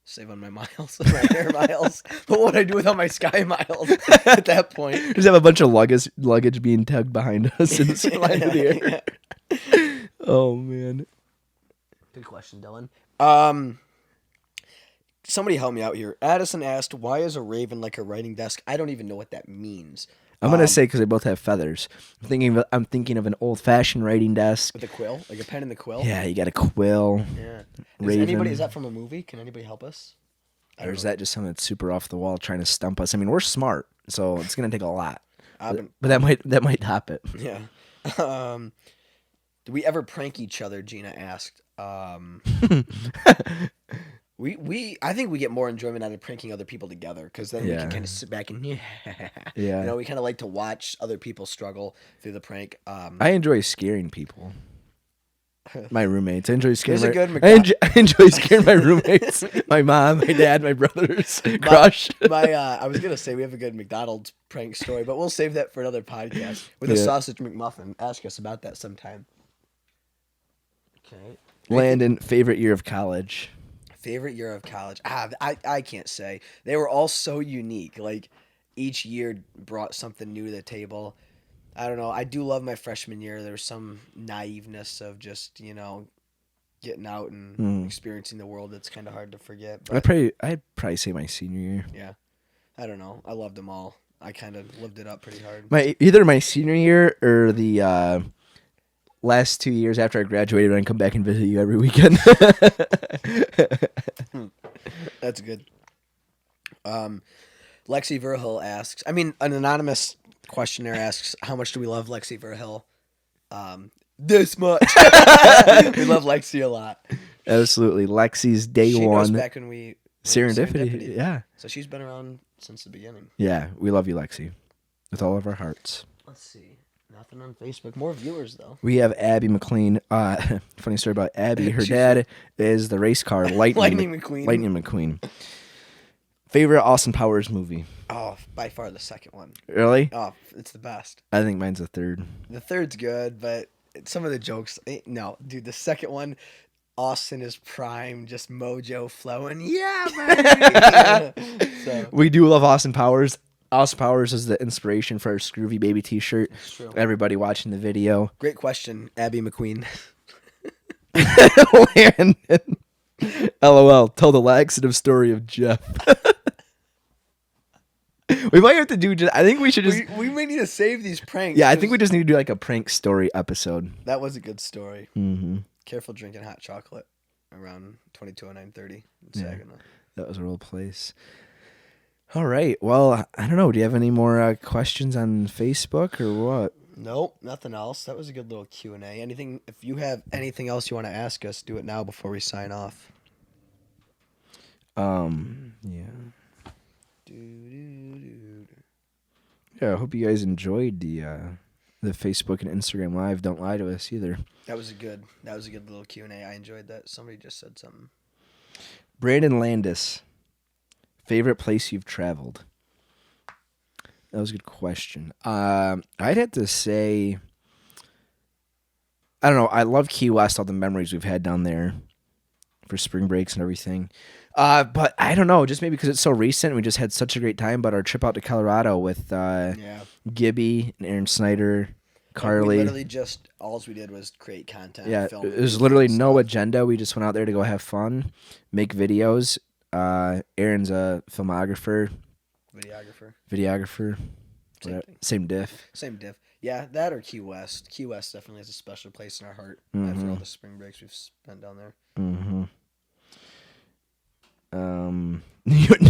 Save on my miles, my air miles. But what would I do without my sky miles at that point? Just have a bunch of luggage being tugged behind us and flying through the air. Oh man. Good question, Dylan. Somebody help me out here. Addison asked, "Why is a raven like a writing desk?" I don't even know what that means. I'm gonna say because they both have feathers. I'm thinking of an old-fashioned writing desk With a quill, like a pen and the quill. Yeah, you got a quill. Yeah. Raven. Is that from a movie? Can anybody help us? Or is that just something that's super off the wall trying to stump us? I mean, we're smart, so it's gonna take a lot. But that might top it. Yeah. Do we ever prank each other? Gina asked. I think we get more enjoyment out of pranking other people together because then we can kind of sit back and Yeah. we kind of like to watch other people struggle through the prank. I enjoy scaring people. My roommates. I enjoy scaring. I enjoy scaring my roommates. My mom, my dad, my brothers. Crush. I was gonna say we have a good McDonald's prank story, but we'll save that for another podcast with a sausage McMuffin. Ask us about that sometime. Okay. Landon, favorite year of college. Favorite year of college? I can't say. They were all so unique. Like each year brought something new to the table. I don't know. I do love my freshman year. There was some naiveness of just, getting out and experiencing the world that's kind of hard to forget. But I'd probably say my senior year. yeah. I don't know. I loved them all. I kind of lived it up pretty hard. Either my senior year or the last 2 years after I graduated, when I come back and visit you every weekend. That's good. Lexi Verhill asks, an anonymous questionnaire asks, how much do we love Lexi Verhill? This much. We love Lexi a lot. Absolutely. Lexi's day she one. She knows back when we... Serendipity. Yeah. So she's been around since the beginning. Yeah. We love you, Lexi. With all of our hearts. Let's see. Nothing on Facebook. More viewers, though. We have Abby McLean. Funny story about Abby. Her dad is the race car Lightning McQueen. Lightning McQueen. Favorite Austin Powers movie? Oh, by far the second one. Really? Oh, it's the best. I think mine's the third. The third's good, but some of the jokes... No, dude, the second one, Austin is prime, just mojo flowing. Yeah, baby! So. We do love Austin Powers. Austin Powers is the inspiration for our Skroove Baby t-shirt. That's true. Everybody watching the video. Great question, Abby McQueen. Landon. LOL. Tell the laxative story of Jeff. We might have to do I think we should just... We may need to save these pranks. Yeah, I think we just need to do like a prank story episode. That was a good story. Mm-hmm. Careful drinking hot chocolate around 22:09:30 in Saginaw. That was a real place. All right. Well, I don't know. Do you have any more questions on Facebook or what? Nope, nothing else. That was a good little Q&A. If you have anything else you want to ask us, do it now before we sign off. Yeah. Yeah, I hope you guys enjoyed the Facebook and Instagram Live. Don't lie to us either. That was a good little Q&A. I enjoyed that. Somebody just said something. Brandon Landis. Favorite place you've traveled? That was a good question. I'd have to say, I don't know. I love Key West, all the memories we've had down there for spring breaks and everything. But I don't know, just maybe because it's so recent, we just had such a great time. But our trip out to Colorado with Gibby and Aaron Snyder, Carly. We literally just, all we did was create content. Yeah, film it was literally no agenda. We just went out there to go have fun, make videos. Aaron's a filmographer. Videographer. Same diff. Yeah, that or Key West. Key West definitely has a special place in our heart after all the spring breaks we've spent down there. Mm-hmm. New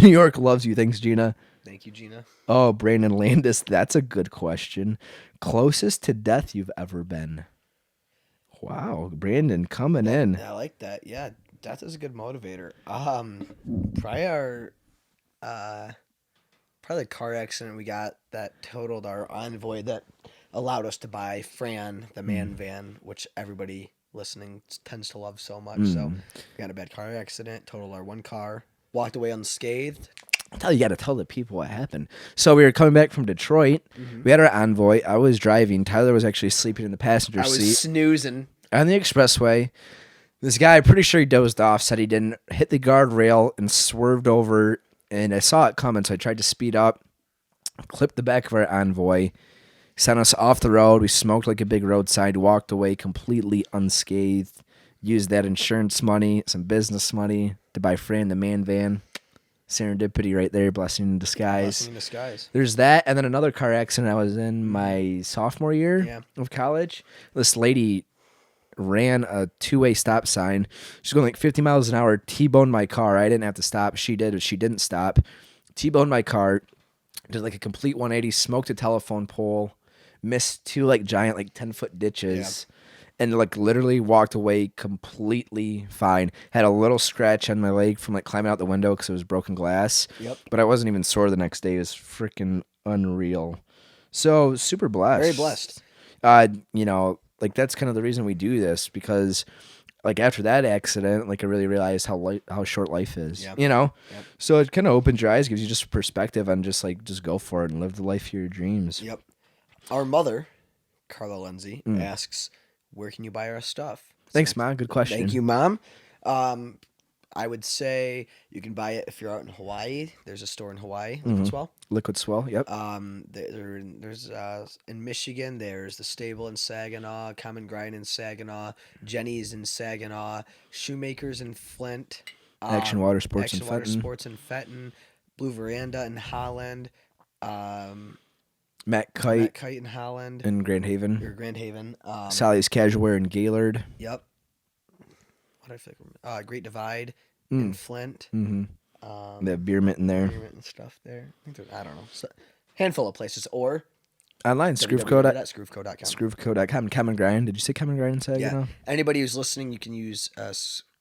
York loves you. Thanks, Gina. Thank you, Gina. Oh, Brandon Landis. That's a good question. Closest to death you've ever been. Wow, Brandon coming in. I like that. Yeah, death is a good motivator. Probably our, probably the car accident we got that totaled our envoy that allowed us to buy Fran, the man van, which everybody listening tends to love so much. So we got a bad car accident, totaled our one car, walked away unscathed. You got to tell the people what happened. So we were coming back from Detroit. We had our envoy. I was driving. Tyler was actually sleeping in the passenger seat. I was snoozing. On the expressway. This guy, pretty sure he dozed off, said he didn't, hit the guardrail and swerved over. And I saw it coming, so I tried to speed up, clipped the back of our envoy, sent us off the road. We smoked like a big roadside, walked away completely unscathed, used that insurance money, some business money to buy Fran the man van. Serendipity right there, blessing in disguise. Blessing in disguise. There's that, and then another car accident. I was in my sophomore year of college. This lady ran a two-way stop sign. She's going like 50 miles an hour, T-boned my car. I didn't have to stop. She did, but she didn't stop. T-boned my car, did like a complete 180, smoked a telephone pole, missed two like giant like 10-foot ditches. And like literally walked away completely fine. Had a little scratch on my leg from like climbing out the window because it was broken glass. But I wasn't even sore the next day. It was freaking unreal. So super blessed. Very blessed. You know, like that's kind of the reason we do this, because like after that accident, like I really realized how short life is. You know? So it kind of opens your eyes, gives you just a perspective on just go for it and live the life of your dreams. Our mother, Carla Lindsay, asks, where can you buy our stuff? Thanks, Mom. Good question. Thank you, Mom. I would say you can buy it if you're out in Hawaii. There's a store in Hawaii, Liquid Swell. Liquid Swell, yep. There's in Michigan, there's the Stable in Saginaw, Common Grind in Saginaw, Jenny's in Saginaw, Shoemakers in Flint. Action Water Sports in Fenton. Blue Veranda in Holland. Matt Kite in Holland. In Grand Haven. Grand Haven. Sally's Casual Wear in Gaylord. Yep. What did I think? Great Divide in Flint. They have beer mint in there. Beer mint and stuff there. I don't know. So, handful of places. Or online, Skroove.com. Skroove.com. Common Grind. Did you say Common Grind in Saginaw? Yeah. Anybody who's listening, you can use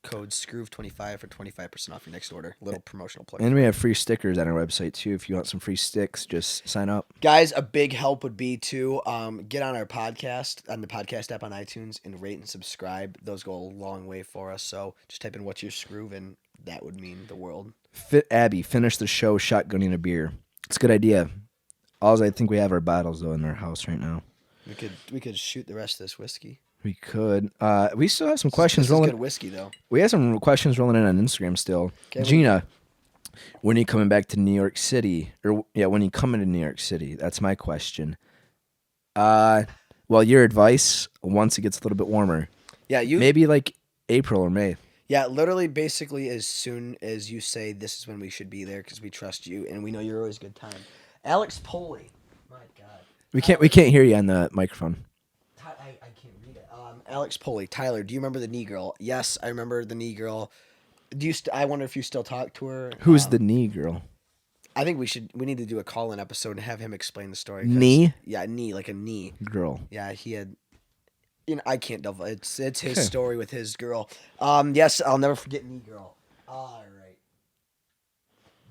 code Skroove25 for 25% off your next order. Little promotional plug. And we have free stickers on our website too. If you want some free sticks, just sign up. Guys, a big help would be to get on our podcast, on the podcast app on iTunes, and rate and subscribe. Those go a long way for us. So just type in what's your Skroove, and that would mean the world. Abby, finish the show shotgunning a beer. It's a good idea. I think we have our bottles though in our house right now. We could shoot the rest of this whiskey. We could. We still have some questions rolling. This is good whiskey, though. We have some questions rolling in on Instagram still. Okay, Gina, when are you coming back to New York City? When are you coming to New York City? That's my question. Well, your advice, once it gets a little bit warmer. Yeah, maybe like April or May. Yeah, literally, basically, as soon as you say this is when we should be there, because we trust you, and we know you're always a good time. Alex Poley. My God. We can't hear you on the microphone. I can't read it. Alex Poley. Tyler, do you remember the knee girl? Yes, I remember the knee girl. I wonder if you still talk to her. Who's the knee girl? I think we need to do a call-in episode and have him explain the story. Knee? Yeah, knee, like a knee. Girl. Yeah, he had... I can't delve. It's his story with his girl. Yes, I'll never forget knee girl. All right.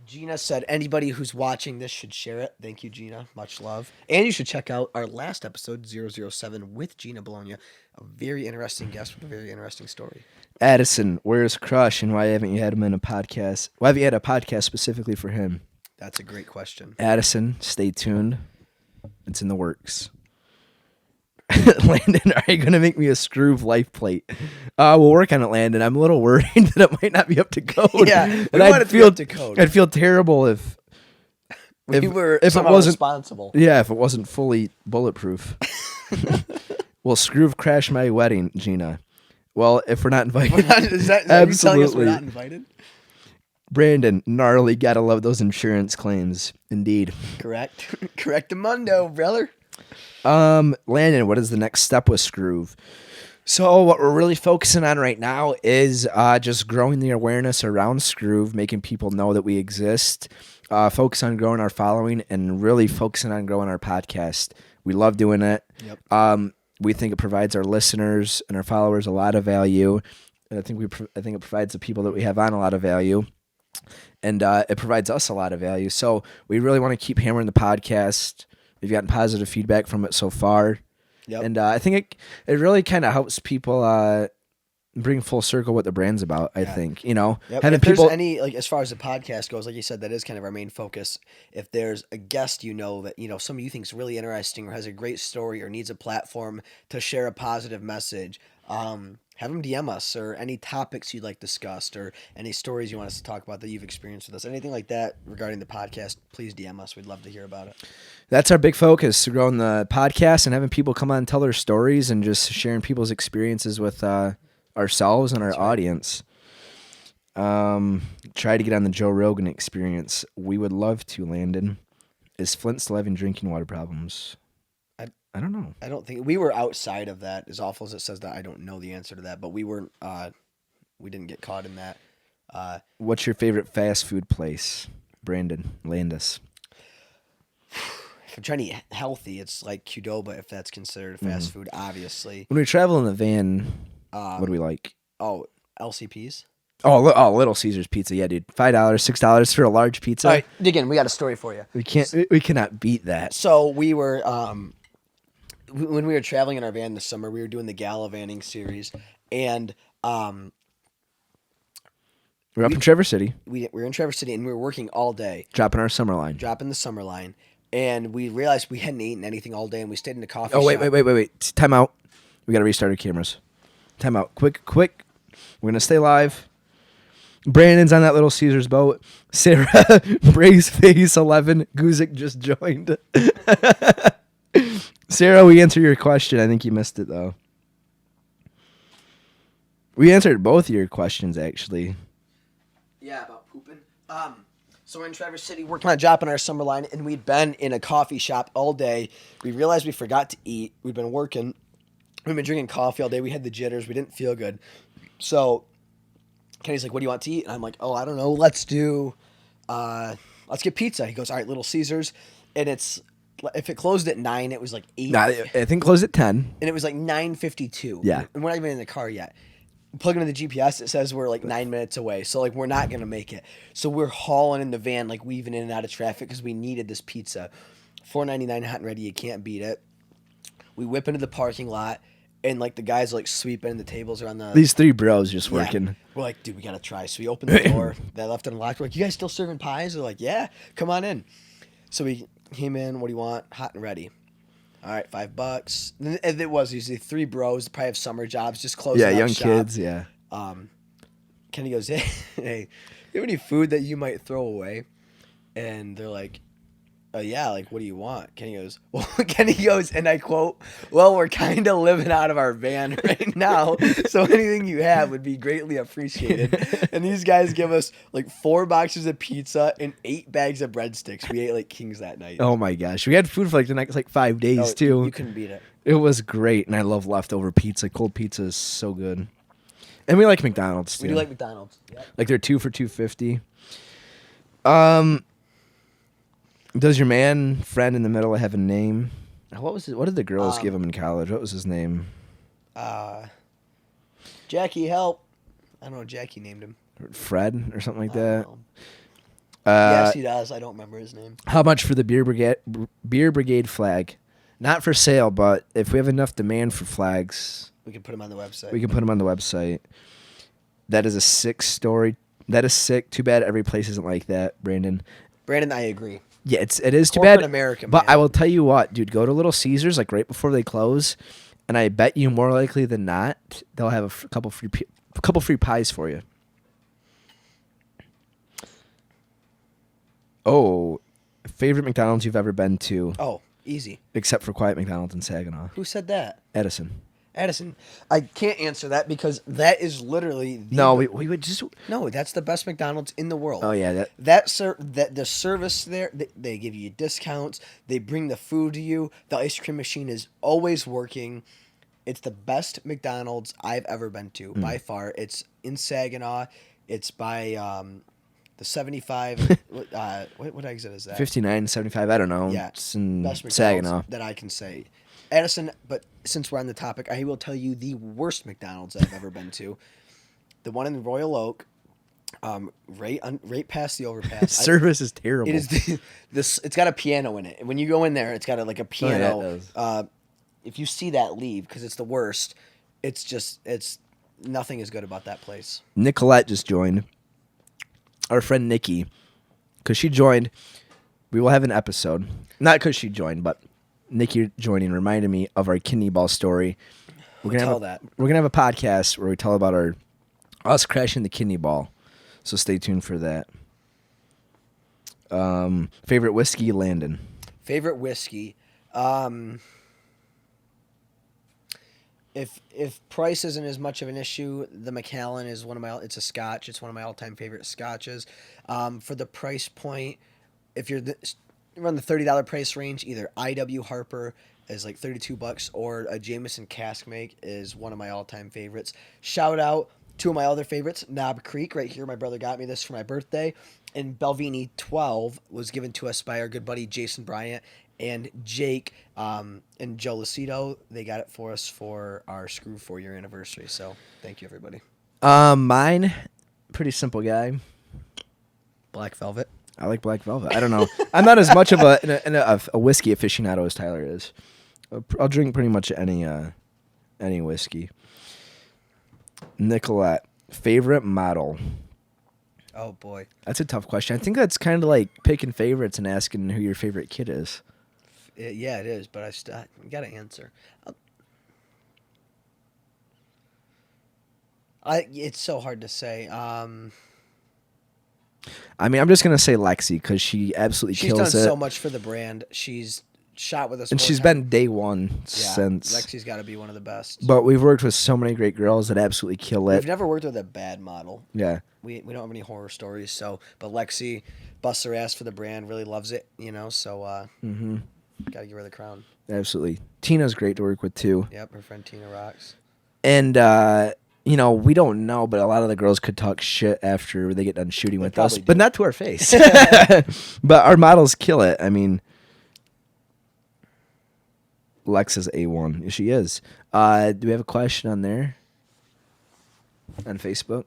Gina said, anybody who's watching this should share it. Thank you, Gina. Much love. And you should check out our last episode, 007, with Gina Bologna. A very interesting guest with a very interesting story. Addison, where's Crush, and why haven't you had him in a podcast? Why have you had a podcast specifically for him? That's a great question. Addison, stay tuned. It's in the works. Landon, are you going to make me a Skroove life plate? We'll work on it, Landon. I'm a little worried that it might not be up to code. Yeah, I'd feel up to code. I'd feel terrible if it wasn't responsible. Yeah, if it wasn't fully bulletproof. Will Skroove crash my wedding, Gina? Well, if we're not invited, absolutely. Are you telling us we're not invited? Brandon, gnarly. Gotta love those insurance claims. Indeed. Correctamundo, brother. Landon, what is the next step with Skroove? So what we're really focusing on right now is just growing the awareness around Skroove, making people know that we exist, focus on growing our following, and really focusing on growing our podcast. We love doing it. Yep. We think it provides our listeners and our followers a lot of value. And I think it provides the people that we have on a lot of value. And it provides us a lot of value. So we really want to keep hammering the podcast. We've gotten positive feedback from it so far. Yep. And I think it really kind of helps people bring full circle what the brand's about, I think. You know, Yep. having If there's people... any, like, as far as the podcast goes, like you said, that is kind of our main focus. If there's a guest that some of you think's really interesting or has a great story or needs a platform to share a positive message, have them DM us, or any topics you'd like discussed, or any stories you want us to talk about that you've experienced with us. Anything like that regarding the podcast, please DM us. We'd love to hear about it. That's our big focus, growing the podcast and having people come on and tell their stories and just sharing people's experiences with ourselves and our audience. Try to get on the Joe Rogan experience. We would love to, Landon. Is Flint still having drinking water problems? I don't know. I don't think we were outside of that. As awful as it says that, I don't know the answer to that, but we weren't. We didn't get caught in that. What's your favorite fast food place, Brandon Landis? If I'm trying to eat healthy, it's like Qdoba, if that's considered fast food, obviously. When we travel in the van, what do we like? Oh, LCPs. Oh, Little Caesars pizza, yeah, dude. $5, $6 for a large pizza. All right, again, we got a story for you. We cannot beat that. So we were when we were traveling in our van this summer, we were doing the Gallivanting series, and We're up in Traverse City, we were in Traverse City, and we were working all day, dropping our summer line. dropping the summer line, and we realized we hadn't eaten anything all day, and we stayed in a coffee Oh, shop. wait. Time out. We got to restart our cameras. Time out. Quick. We're going to stay live. Brandon's on that Little Caesars boat. Sarah, Brace Face 11, Guzik just joined. Sarah, we answered your question. I think you missed it, though. We answered both of your questions, actually. Yeah, about pooping. So we're in Traverse City working on dropping our summer line, and we'd been in a coffee shop all day. We realized we forgot to eat. We'd been working. We've been drinking coffee all day. We had the jitters. We didn't feel good. So Kenny's like, what do you want to eat? And I'm like, oh, I don't know. Let's get pizza. He goes, all right, Little Caesars. And if it closed at 9, it was like 8. Nah, I think it closed at 10. And it was like 9:52. Yeah. And we're not even in the car yet. Plug into the GPS, it says we're like 9 minutes away. So like we're not going to make it. So we're hauling in the van, like weaving in and out of traffic because we needed this pizza. $4.99 hot and ready. You can't beat it. We whip into the parking lot, and like the guys are like sweeping, the tables are on the... These three bros just working. Yeah. We're like, dude, we got to try. So we open the door. They left it unlocked. We're like, you guys still serving pies? They're like, yeah, come on in. So we came in. What do you want? Hot and ready. All right, $5. And it was usually three bros, probably have summer jobs, just closing up young shop. kids, yeah. Kenny goes, hey, you have any food that you might throw away? And they're like, yeah, like, what do you want? Kenny goes, and I quote, well, we're kind of living out of our van right now, so anything you have would be greatly appreciated. And these guys give us like 4 boxes of pizza and 8 bags of breadsticks. We ate like kings that night. Oh my gosh, we had food for like the next 5 days too. You couldn't beat it. It was great, and I love leftover pizza. Cold pizza is so good, and we like McDonald's too. We do like McDonald's. Yep. Like they're 2 for $2.50. Does your friend in the middle have a name? What did the girls give him in college? What was his name? Jackie, help. I don't know. Jackie named him. Fred or something like that. Yes, he does. I don't remember his name. How much for the beer brigade flag? Not for sale, but if we have enough demand for flags, we can put them on the website. We can put them on the website. That is a sick story. That is sick. Too bad every place isn't like that, Brandon. Brandon, I agree. Yeah, it is too Corporate bad. America, but man. I will tell you what, dude, go to Little Caesars like right before they close, and I bet you more likely than not they'll have a couple free pies for you. Oh, favorite McDonald's you've ever been to? Oh, easy. Except for Quiet McDonald's in Saginaw. Who said that? Edison. I can't answer that because that is literally we would just... No, that's the best McDonald's in the world. Oh, yeah. That the service there, they give you discounts. They bring the food to you. The ice cream machine is always working. It's the best McDonald's I've ever been to by far. It's in Saginaw. It's by the 75. What exit is that? 59, 75, I don't know. Yeah, It's in best McDonald's Saginaw. that I can say. Addison, but since we're on the topic, I will tell you the worst McDonald's I've ever been to. The one in Royal Oak, right past the overpass. Service is terrible. It is this. It's got a piano in it, and when you go in there, it's got a piano. Oh, yeah, it does. If you see that, leave because it's the worst. It's nothing is good about that place. Nicolette just joined. Our friend Nikki, because she joined, we will have an episode. Not because she joined, but Nikki joining reminded me of our kidney ball story. We're gonna have a podcast where we tell about us crashing the kidney ball. So stay tuned for that. Favorite whiskey, Landon. Favorite whiskey. If price isn't as much of an issue, the Mclean is it's a Scotch. It's one of my all-time favorite Scotches. For the price point, if you're around the $30 price range, either I.W. Harper is like $32, or a Jameson Cask Make is one of my all-time favorites. Shout out two of my other favorites, Knob Creek, right here. My brother got me this for my birthday. And Belvini 12 was given to us by our good buddy Jason Bryant and Jake and Joe Lucido. They got it for us for our Skroove 4-year anniversary. So thank you, everybody. Mine, pretty simple guy. Black Velvet. I like Black Velvet. I don't know. I'm not as much of a whiskey aficionado as Tyler is. I'll drink pretty much any whiskey. Nicolette, favorite model. Oh boy, that's a tough question. I think that's kind of like picking favorites and asking who your favorite kid is. Yeah, it is, but I got to answer. It's so hard to say. I mean, I'm just gonna say Lexi because she absolutely kills it. She's done so much for the brand. She's shot with us, and she's been day one since. Lexi's got to be one of the best. But we've worked with so many great girls that absolutely kill it. We've never worked with a bad model. Yeah, we don't have any horror stories. So, but Lexi busts her ass for the brand. Really loves it. So got to give her the crown. Absolutely. Tina's great to work with too. Yep, her friend Tina rocks. And we don't know, but a lot of the girls could talk shit after they get done shooting with us, but not to our face. But our models kill it. I mean, Lex is A1. She is. Do we have a question on there? On Facebook?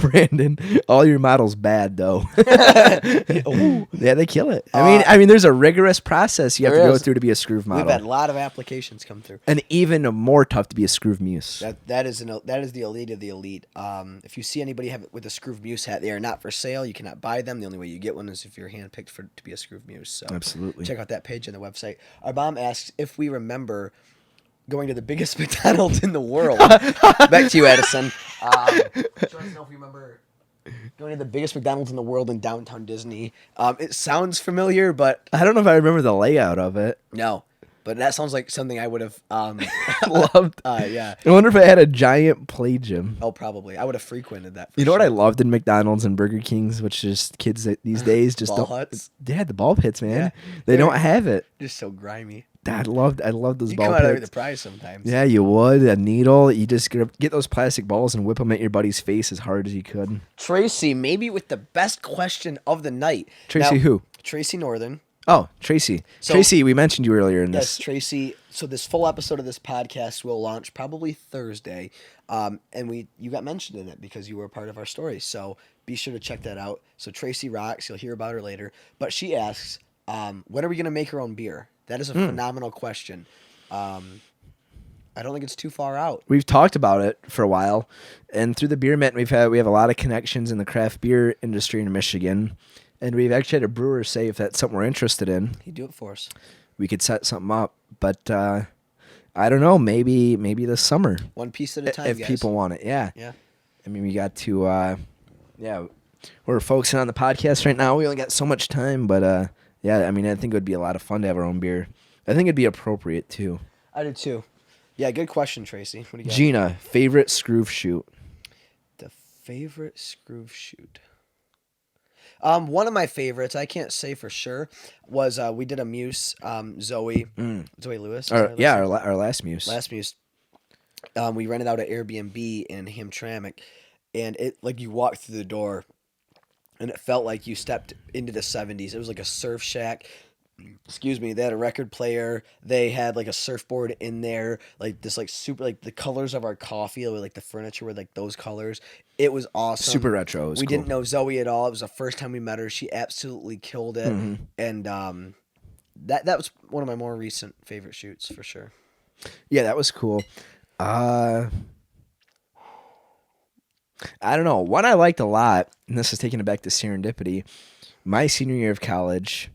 Brandon, all your models bad though. Yeah, they kill it. I mean, there's a rigorous process you have to go through to be a Skroove model. We've had a lot of applications come through, and even more tough to be a Skroove Muse. That is the elite of the elite. If you see anybody with a Skroove Muse hat, they are not for sale. You cannot buy them. The only way you get one is if you're handpicked to be a Skroove Muse. So absolutely, check out that page on the website. Our mom asks if we remember going to the biggest McDonald's in the world. Back to you, Addison. She wants to know if we remember going to the biggest McDonald's in the world in downtown Disney. It sounds familiar, but I don't know if I remember the layout of it. No, but that sounds like something I would have loved. Yeah. I wonder if I had a giant play gym. Oh, probably. I would have frequented that. You know what I loved in McDonald's and Burger Kings, which is kids these days just ball huts? Yeah, the ball pits, man. Yeah. They don't have it. Just so grimy. I loved those ball come pits. out of the prize sometimes. Yeah, you would. A needle. You just get those plastic balls and whip them at your buddy's face as hard as you could. Tracy, maybe with the best question of the night. Tracy now, who? Tracy Northern. Oh, Tracy. So, Tracy, we mentioned you earlier in this. Yes, Tracy. So this full episode of this podcast will launch probably Thursday. And you got mentioned in it because you were a part of our story. So be sure to check that out. So Tracy rocks. You'll hear about her later. But she asks, when are we going to make our own beer? That is a phenomenal question. I don't think it's too far out. We've talked about it for a while, and through the Beer Mint, we have a lot of connections in the craft beer industry in Michigan, and we've actually had a brewer say if that's something we're interested in, he'd do it for us. We could set something up, but I don't know. Maybe this summer. One piece at a time, if guys. people want it. Yeah. Yeah. I mean, we got to. We're focusing on the podcast right now. We only got so much time, but. Yeah, I mean, I think it would be a lot of fun to have our own beer. I think it'd be appropriate, too. I do, too. Yeah, good question, Tracy. What do you got? Gina, favorite Skroove shoot? The favorite Skroove shoot? One of my favorites, I can't say for sure, was we did a Muse, Zoe Lewis. Is that Our, last name? our last muse. Last Muse. We rented out an Airbnb in Hamtramck, and it like you walked through the door, and it felt like you stepped into the 70s. It was like a surf shack. Excuse me. They had a record player. They had like a surfboard in there, like this, like super, like the colors of our coffee, like the furniture were like those colors. It was awesome. Super retro. It was We cool. didn't know Zoe at all. It was the first time we met her. She absolutely killed it, and that was one of my more recent favorite shoots for sure. Yeah, that was cool. I don't know. One I liked a lot, and this is taking it back to serendipity. My senior year of college,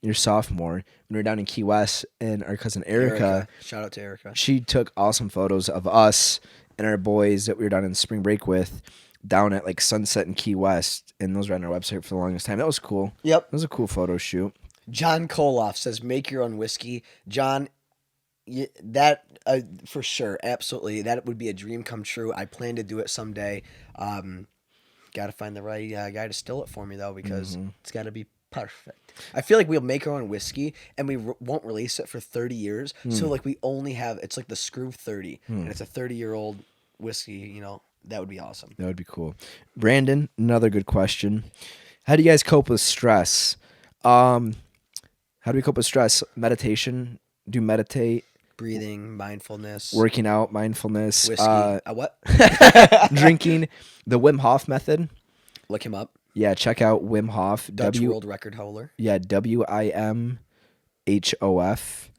your sophomore, when we were down in Key West, and our cousin Erica, Shout out to Erica. she took awesome photos of us and our boys that we were down in spring break with, down at like Sunset in Key West, and those were on our website for the longest time. That was cool. Yep. It was a cool photo shoot. John Koloff says, "Make your own whiskey." John, that for sure, absolutely, that would be a dream come true. I plan to do it someday. Got to find the right guy to still it for me though, because it's got to be perfect. I feel like we'll make our own whiskey and we won't release it for 30 years. So like we only have, it's like the Skroove 30, and it's a 30-year-old whiskey. You know, that would be awesome. That would be cool. Brandon, another good question. How do you guys cope with stress? How do we cope with stress? Meditation. Do you meditate? Breathing, mindfulness, Working out, mindfulness, whiskey. What? drinking, the Wim Hof method. Look him up. Yeah, check out Wim Hof. Dutch world record holder. Yeah, WIMHOF.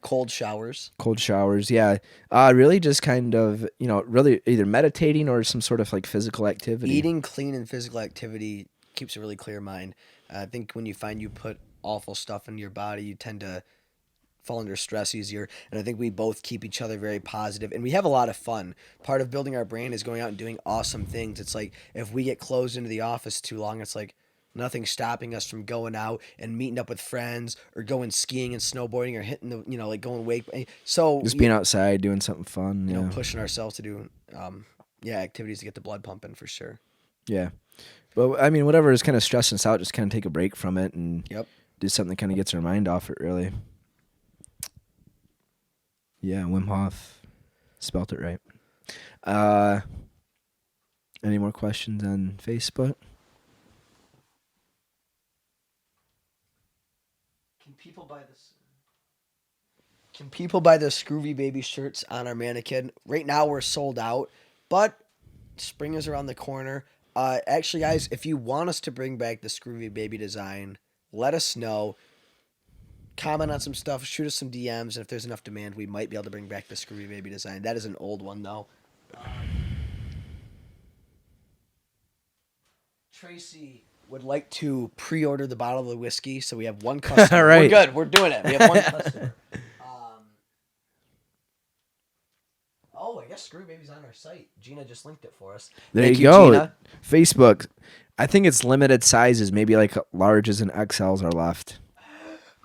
Cold showers. Cold showers. Yeah, really just kind of really either meditating or some sort of like physical activity. Eating clean and physical activity keeps a really clear mind. I think when you find you put awful stuff into your body, you tend to fall under stress easier. And I think we both keep each other very positive, and we have a lot of fun. Part of building our brand is going out and doing awesome things. It's like if we get closed into the office too long, it's like nothing stopping us from going out and meeting up with friends or going skiing and snowboarding or hitting the, like going wake. So Just being outside, doing something fun. you know, pushing ourselves to do, activities to get the blood pumping for sure. Yeah. But I mean, whatever is kind of stressing us out, just kind of take a break from it and do something that kind of gets our mind off it, really. Yeah, Wim Hof. Spelt it right. Any more questions on Facebook? Can people buy the Skroovy baby shirts on our mannequin? Right now we're sold out, but spring is around the corner. Actually, guys, if you want us to bring back the Skroovy baby design, let us know. Comment on some stuff, shoot us some DMs, and if there's enough demand, we might be able to bring back the Skroovy baby design. That is an old one, though. Tracy would like to pre-order the bottle of the whiskey, so we have one customer. All right. We're good. We're doing it. We have one customer. I guess Skroove Baby's on our site. Gina just linked it for us. There Thank you go. Gina. Facebook. I think it's limited sizes. Maybe like larges and XLs are left.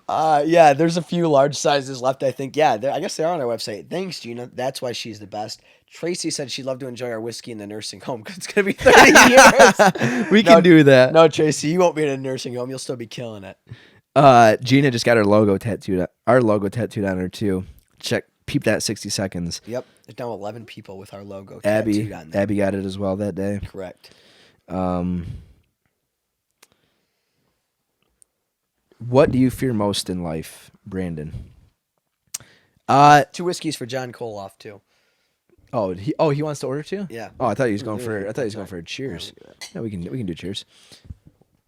Yeah, there's a few large sizes left, I think. Yeah, I guess they're on our website. Thanks, Gina. That's why she's the best. Tracy said she'd love to enjoy our whiskey in the nursing home because it's going to be 30 years. We can do that. No, Tracy, you won't be in a nursing home. You'll still be killing it. Gina just got our logo tattooed on her too. Peep that 60 seconds. Yep. There's now 11 people with our logo tattooed on them. Abby got it as well that day. Correct. What do you fear most in life, Brandon? 2 whiskeys for John Koloff, too. He wants to order too? Yeah. Oh, I thought he was going for a cheers. Yeah, we can do cheers.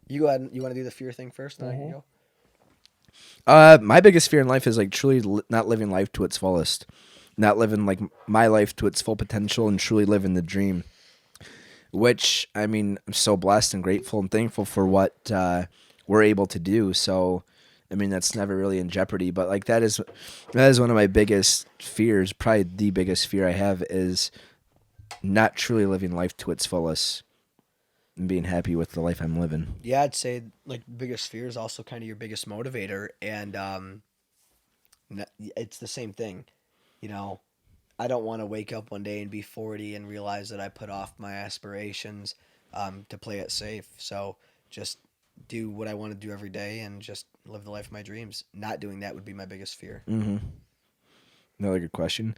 You go ahead. You want to do the fear thing first? Then I can go. My biggest fear in life is like truly not living life to its fullest, not living like my life to its full potential, and truly living the dream. Which I mean, I'm so blessed and grateful and thankful for what we're able to do. So, I mean, that's never really in jeopardy. But like that is one of my biggest fears. Probably the biggest fear I have is not truly living life to its fullest and being happy with the life I'm living. Yeah, I'd say like biggest fear is also kind of your biggest motivator, and it's the same thing. You know, I don't want to wake up one day and be 40 and realize that I put off my aspirations to play it safe. So just do what I want to do every day and just live the life of my dreams. Not doing that would be my biggest fear. Mm-hmm. Another good question.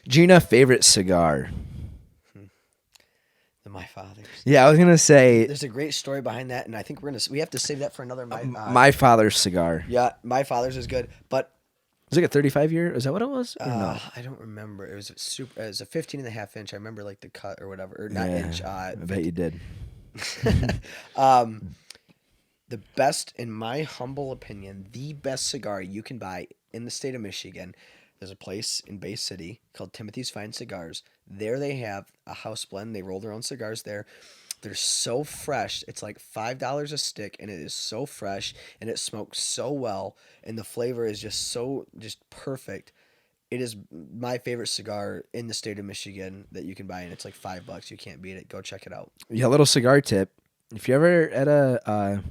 Gina, favorite cigar? My father's. Yeah, I was gonna say There's a great story behind that, and I think we have to save that for another. my father's cigar. Yeah, my father's is good, but Was it like a 35 year? Is that what it was? Or no? I don't remember. It was super. It was a 15 and a half inch. I remember like the cut or whatever, or not inch. I bet you did. The best, in my humble opinion, the best cigar you can buy in the state of Michigan. There's a place in Bay City called Timothy's Fine Cigars. There they have a house blend. They roll their own cigars there. They're so fresh. It's like $5 a stick, and it is so fresh, and it smokes so well, and the flavor is just perfect. It is my favorite cigar in the state of Michigan that you can buy, and it's like $5. You can't beat it. Go check it out. Yeah, little cigar tip. If you're ever at a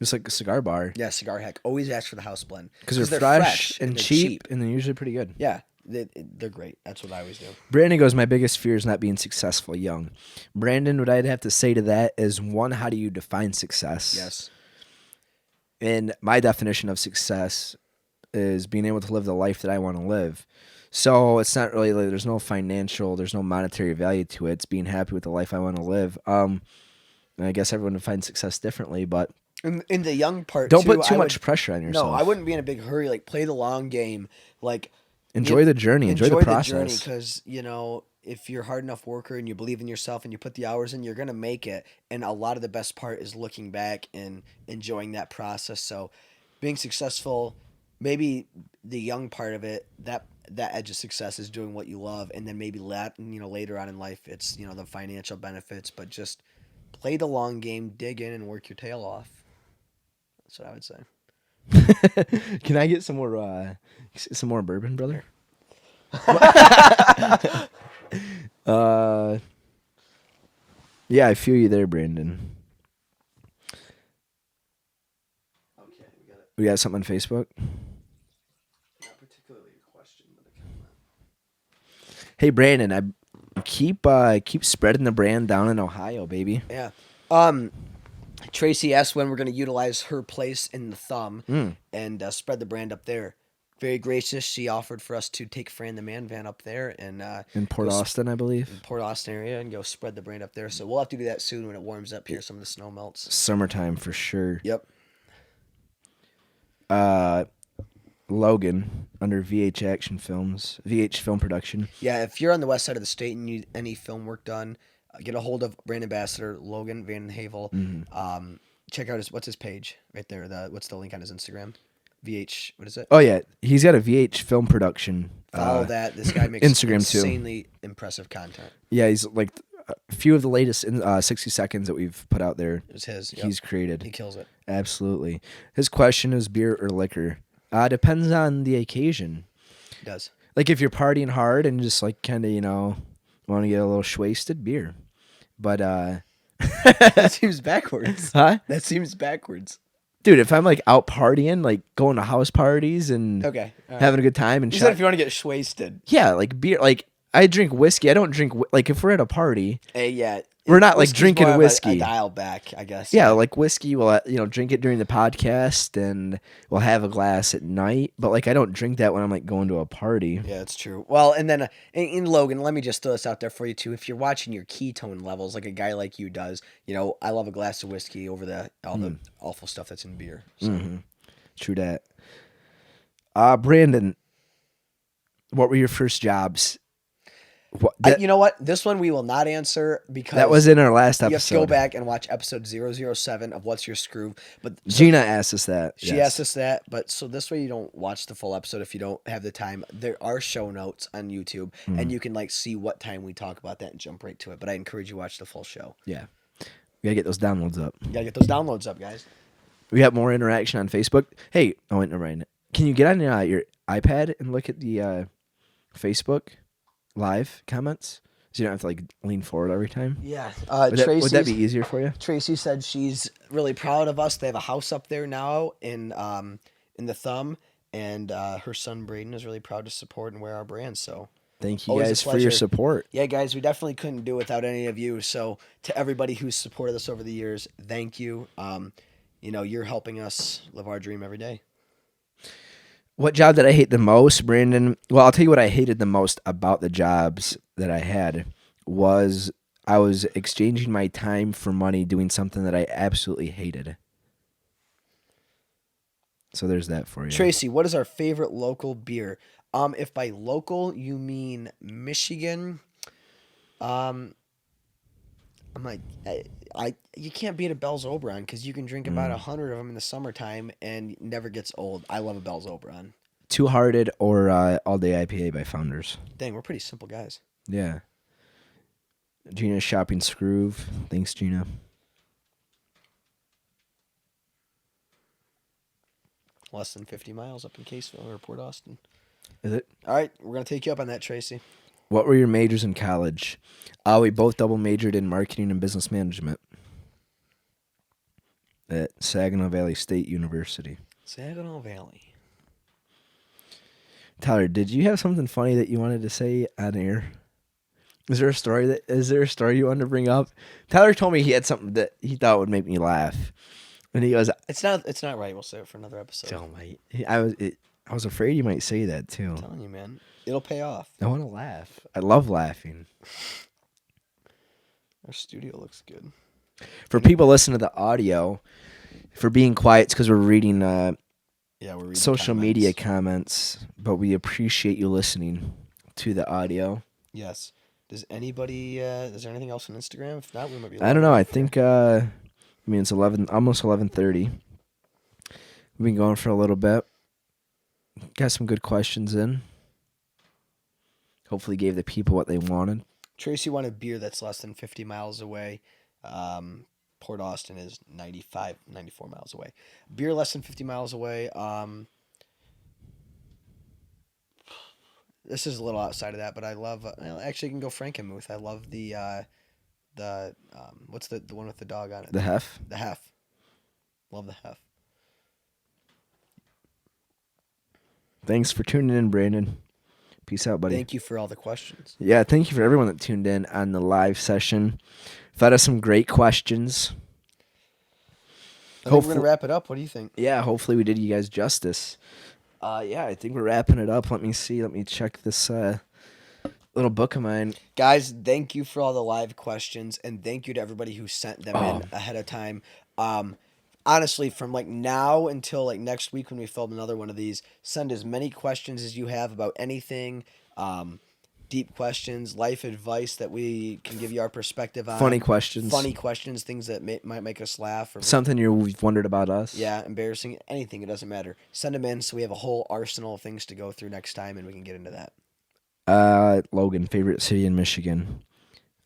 just like a cigar bar, Yeah, Cigar Hack. Always ask for the house blend because they're fresh and they're cheap, and they're usually pretty good. Yeah, they're great. That's what I always do. Brandon goes, my biggest fear is not being successful young. Brandon, what I'd have to say to that is, one, how do you define success? Yes. And my definition of success is being able to live the life that I want to live. So it's not really like there's no monetary value to it. It's being happy with the life I want to live. And I guess everyone defines success differently, but In the young part, don't too, put too much pressure on yourself. No, I wouldn't be in a big hurry. Like, play the long game. Like, enjoy the journey. Enjoy the process. Because, if you're a hard enough worker and you believe in yourself and you put the hours in, you're going to make it. And a lot of the best part is looking back and enjoying that process. So being successful, maybe the young part of it, that edge of success is doing what you love. And then maybe later on in life, it's, the financial benefits. But just play the long game, dig in, and work your tail off. That's what I would say. Can I get some more bourbon, brother? Yeah, I feel you there, Brandon. Okay, we got it. We got something on Facebook. Not particularly a question, but Hey, Brandon, I keep spreading the brand down in Ohio, baby. yeah. Tracy asked when we're going to utilize her place in the Thumb and spread the brand up there. Very gracious. She offered for us to take Fran the Man van up there and In Port Austin, I believe. Port Austin area, and go spread the brand up there. So we'll have to do that soon when it warms up here. Some of the snow melts. Summertime for sure. Yep. Logan under VH Action Films, VH Film Production. Yeah, if you're on the west side of the state and you need any film work done, get a hold of brand ambassador Logan Van Havel. Mm-hmm. Check out what's his page right there. What's the link on his Instagram? VH. What is it? Oh yeah, he's got a VH Film Production. Follow that. This guy makes Instagram insanely impressive content. Yeah, he's like a few of the latest 60 seconds that we've put out there. It was his. He's created. He kills it. Absolutely. His question is beer or liquor. Depends on the occasion. It does. Like if you're partying hard and just like kind of want to get a little wasted, beer. But that seems backwards. Huh? That seems backwards. Dude, if I'm like out partying, like going to house parties and having a good time and you said if you want to get wasted. Yeah, like beer. Like I drink whiskey. I don't drink like if we're at a party. Yeah. We're not like drinking a whiskey. A dial back, I guess. Yeah, like whiskey. We'll drink it during the podcast, and we'll have a glass at night. But like, I don't drink that when I'm like going to a party. Yeah, it's true. Well, and then in Logan, let me just throw this out there for you too. If you're watching your ketone levels, like a guy like you does, I love a glass of whiskey over all the awful stuff that's in beer. So. True that. Brandon, what were your first jobs? You know what? This one we will not answer because that was in our last episode. You have to go back and watch episode 007 of What's Your Skroove. But Gina asked us that. She asked us that, but so this way you don't watch the full episode if you don't have the time. There are show notes on YouTube, and you can like see what time we talk about that and jump right to it. But I encourage you to watch the full show. Yeah. We gotta get those downloads up. You gotta get those downloads up, guys. We have more interaction on Facebook. Hey, never mind. Can you get on your iPad and look at the Facebook live comments, so you don't have to like lean forward every time? Yeah. Would that be easier for you? Tracy said she's really proud of us. They have a house up there now in the Thumb, and her son Braden is really proud to support and wear our brand. So thank you guys for your support. Yeah, guys, we definitely couldn't do it without any of you. So to everybody who's supported us over the years, thank you. you're helping us live our dream every day. What job did I hate the most, Brandon? Well, I'll tell you what I hated the most about the jobs that I had was I was exchanging my time for money doing something that I absolutely hated. So there's that for you. Tracy, what is our favorite local beer? If by local you mean Michigan, um, I'm like, you can't beat a Bell's Oberon because you can drink about 100 of them in the summertime and it never gets old. I love a Bell's Oberon. Two Hearted or All Day IPA by Founders. Dang, we're pretty simple guys. Yeah. Gina's shopping Skroove. Thanks, Gina. Less than 50 miles up in Caseville or Port Austin. Is it? All right, we're going to take you up on that, Tracy. What were your majors in college? We both double majored in marketing and business management at Saginaw Valley State University. Saginaw Valley. Tyler, did you have something funny that you wanted to say on air? Is there a story you wanted to bring up? Tyler told me he had something that he thought would make me laugh. And he goes, It's not right. We'll save it for another episode. "Oh my!" I was afraid you might say that too. I'm telling you, man, it'll pay off. I want to laugh. I love laughing. Our studio looks good. For people listening to the audio, for being quiet, it's because we're reading we're reading social comments. media comments, but we appreciate you listening to the audio. Yes. Does anybody? Is there anything else on Instagram? If not, we might be. I don't know. I think. It's almost 11:30. We've been going for a little bit. Got some good questions in. Hopefully, gave the people what they wanted. Tracy wanted beer that's less than 50 miles away. Port Austin is 94 miles away. Beer less than 50 miles away. This is a little outside of that, but I love. Actually, you can go Frankenmuth. I love the what's the one with the dog on it? The Hef. The Hef. Love the Hef. Thanks for tuning in, Brandon. Peace out, buddy. Thank you for all the questions. Yeah, thank you for everyone that tuned in on the live session. Fed us some great questions. I think we're going to wrap it up. What do you think? Yeah, hopefully we did you guys justice. I think we're wrapping it up. Let me see. Let me check this little book of mine. Guys, thank you for all the live questions, and thank you to everybody who sent them in ahead of time. Honestly, from now until next week when we film another one of these, send as many questions as you have about anything. Deep questions, life advice that we can give you our perspective on. Funny questions, things that might make us laugh. Or something you've wondered about us. Yeah, embarrassing, anything. It doesn't matter. Send them in so we have a whole arsenal of things to go through next time, and we can get into that. Logan, favorite city in Michigan?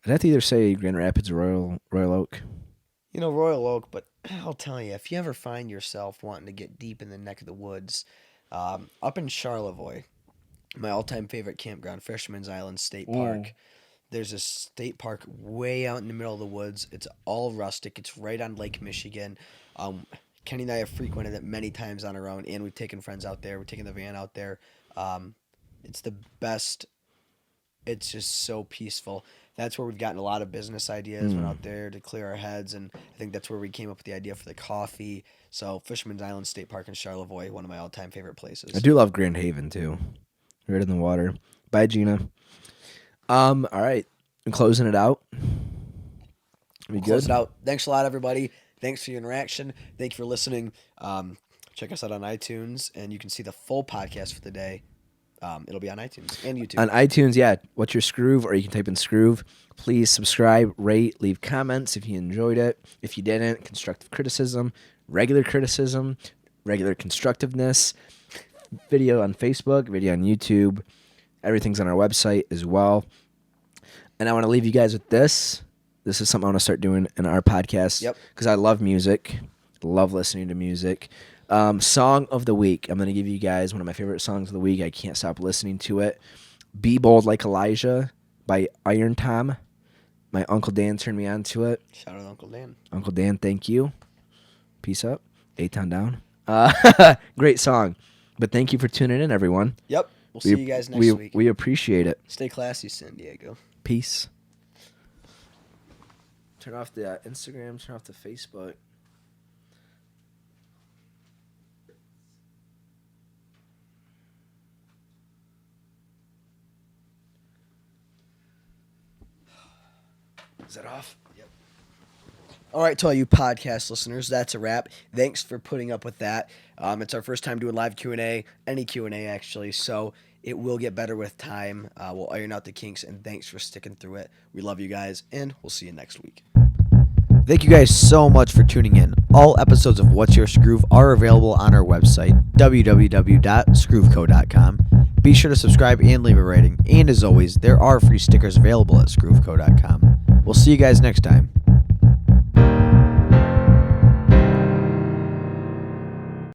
I'd have to either say Grand Rapids or Royal Oak. Royal Oak, but I'll tell you, if you ever find yourself wanting to get deep in the neck of the woods, up in Charlevoix, my all-time favorite campground, Fisherman's Island State Park. There's a state park way out in the middle of the woods. It's all rustic. It's right on Lake Michigan. Kenny and I have frequented it many times on our own, and we've taken friends out there. We've taken the van out there. It's the best. It's just so peaceful. That's where we've gotten a lot of business ideas. Went out there to clear our heads, and I think that's where we came up with the idea for the coffee. So Fisherman's Island State Park in Charlevoix, one of my all-time favorite places. I do love Grand Haven, too. Right in the water. Bye, Gina. All right. I'm closing it out. We good? Close it out. Thanks a lot, everybody. Thanks for your interaction. Thank you for listening. Check us out on iTunes, and you can see the full podcast for the day. It'll be on iTunes and YouTube. On iTunes, yeah. What's your Skroove? Or you can type in Skroove. Please subscribe, rate, leave comments if you enjoyed it. If you didn't, constructive criticism, regular constructiveness. Video on Facebook, video on YouTube. Everything's on our website as well. And I want to leave you guys with this. This is something I want to start doing in our podcast. Yep. Because I love music. Love listening to music. Song of the week. I'm going to give you guys one of my favorite songs of the week. I can't stop listening to it. Be Bold Like Elijah by Iron Tom. My Uncle Dan turned me on to it. Shout out to Uncle Dan. Uncle Dan, thank you. Peace up. A-Town down. Great song. But thank you for tuning in, everyone. Yep. We'll see you guys next week. We appreciate it. Stay classy, San Diego. Peace. Turn off the Instagram. Turn off the Facebook. Is that off? All right, to all you podcast listeners, that's a wrap. Thanks for putting up with that. It's our first time doing live Q&A, any Q&A actually, so it will get better with time. We'll iron out the kinks, and thanks for sticking through it. We love you guys, and we'll see you next week. Thank you guys so much for tuning in. All episodes of What's Your Skroove are available on our website, www.skroveco.com. Be sure to subscribe and leave a rating. And as always, there are free stickers available at skroveco.com. We'll see you guys next time.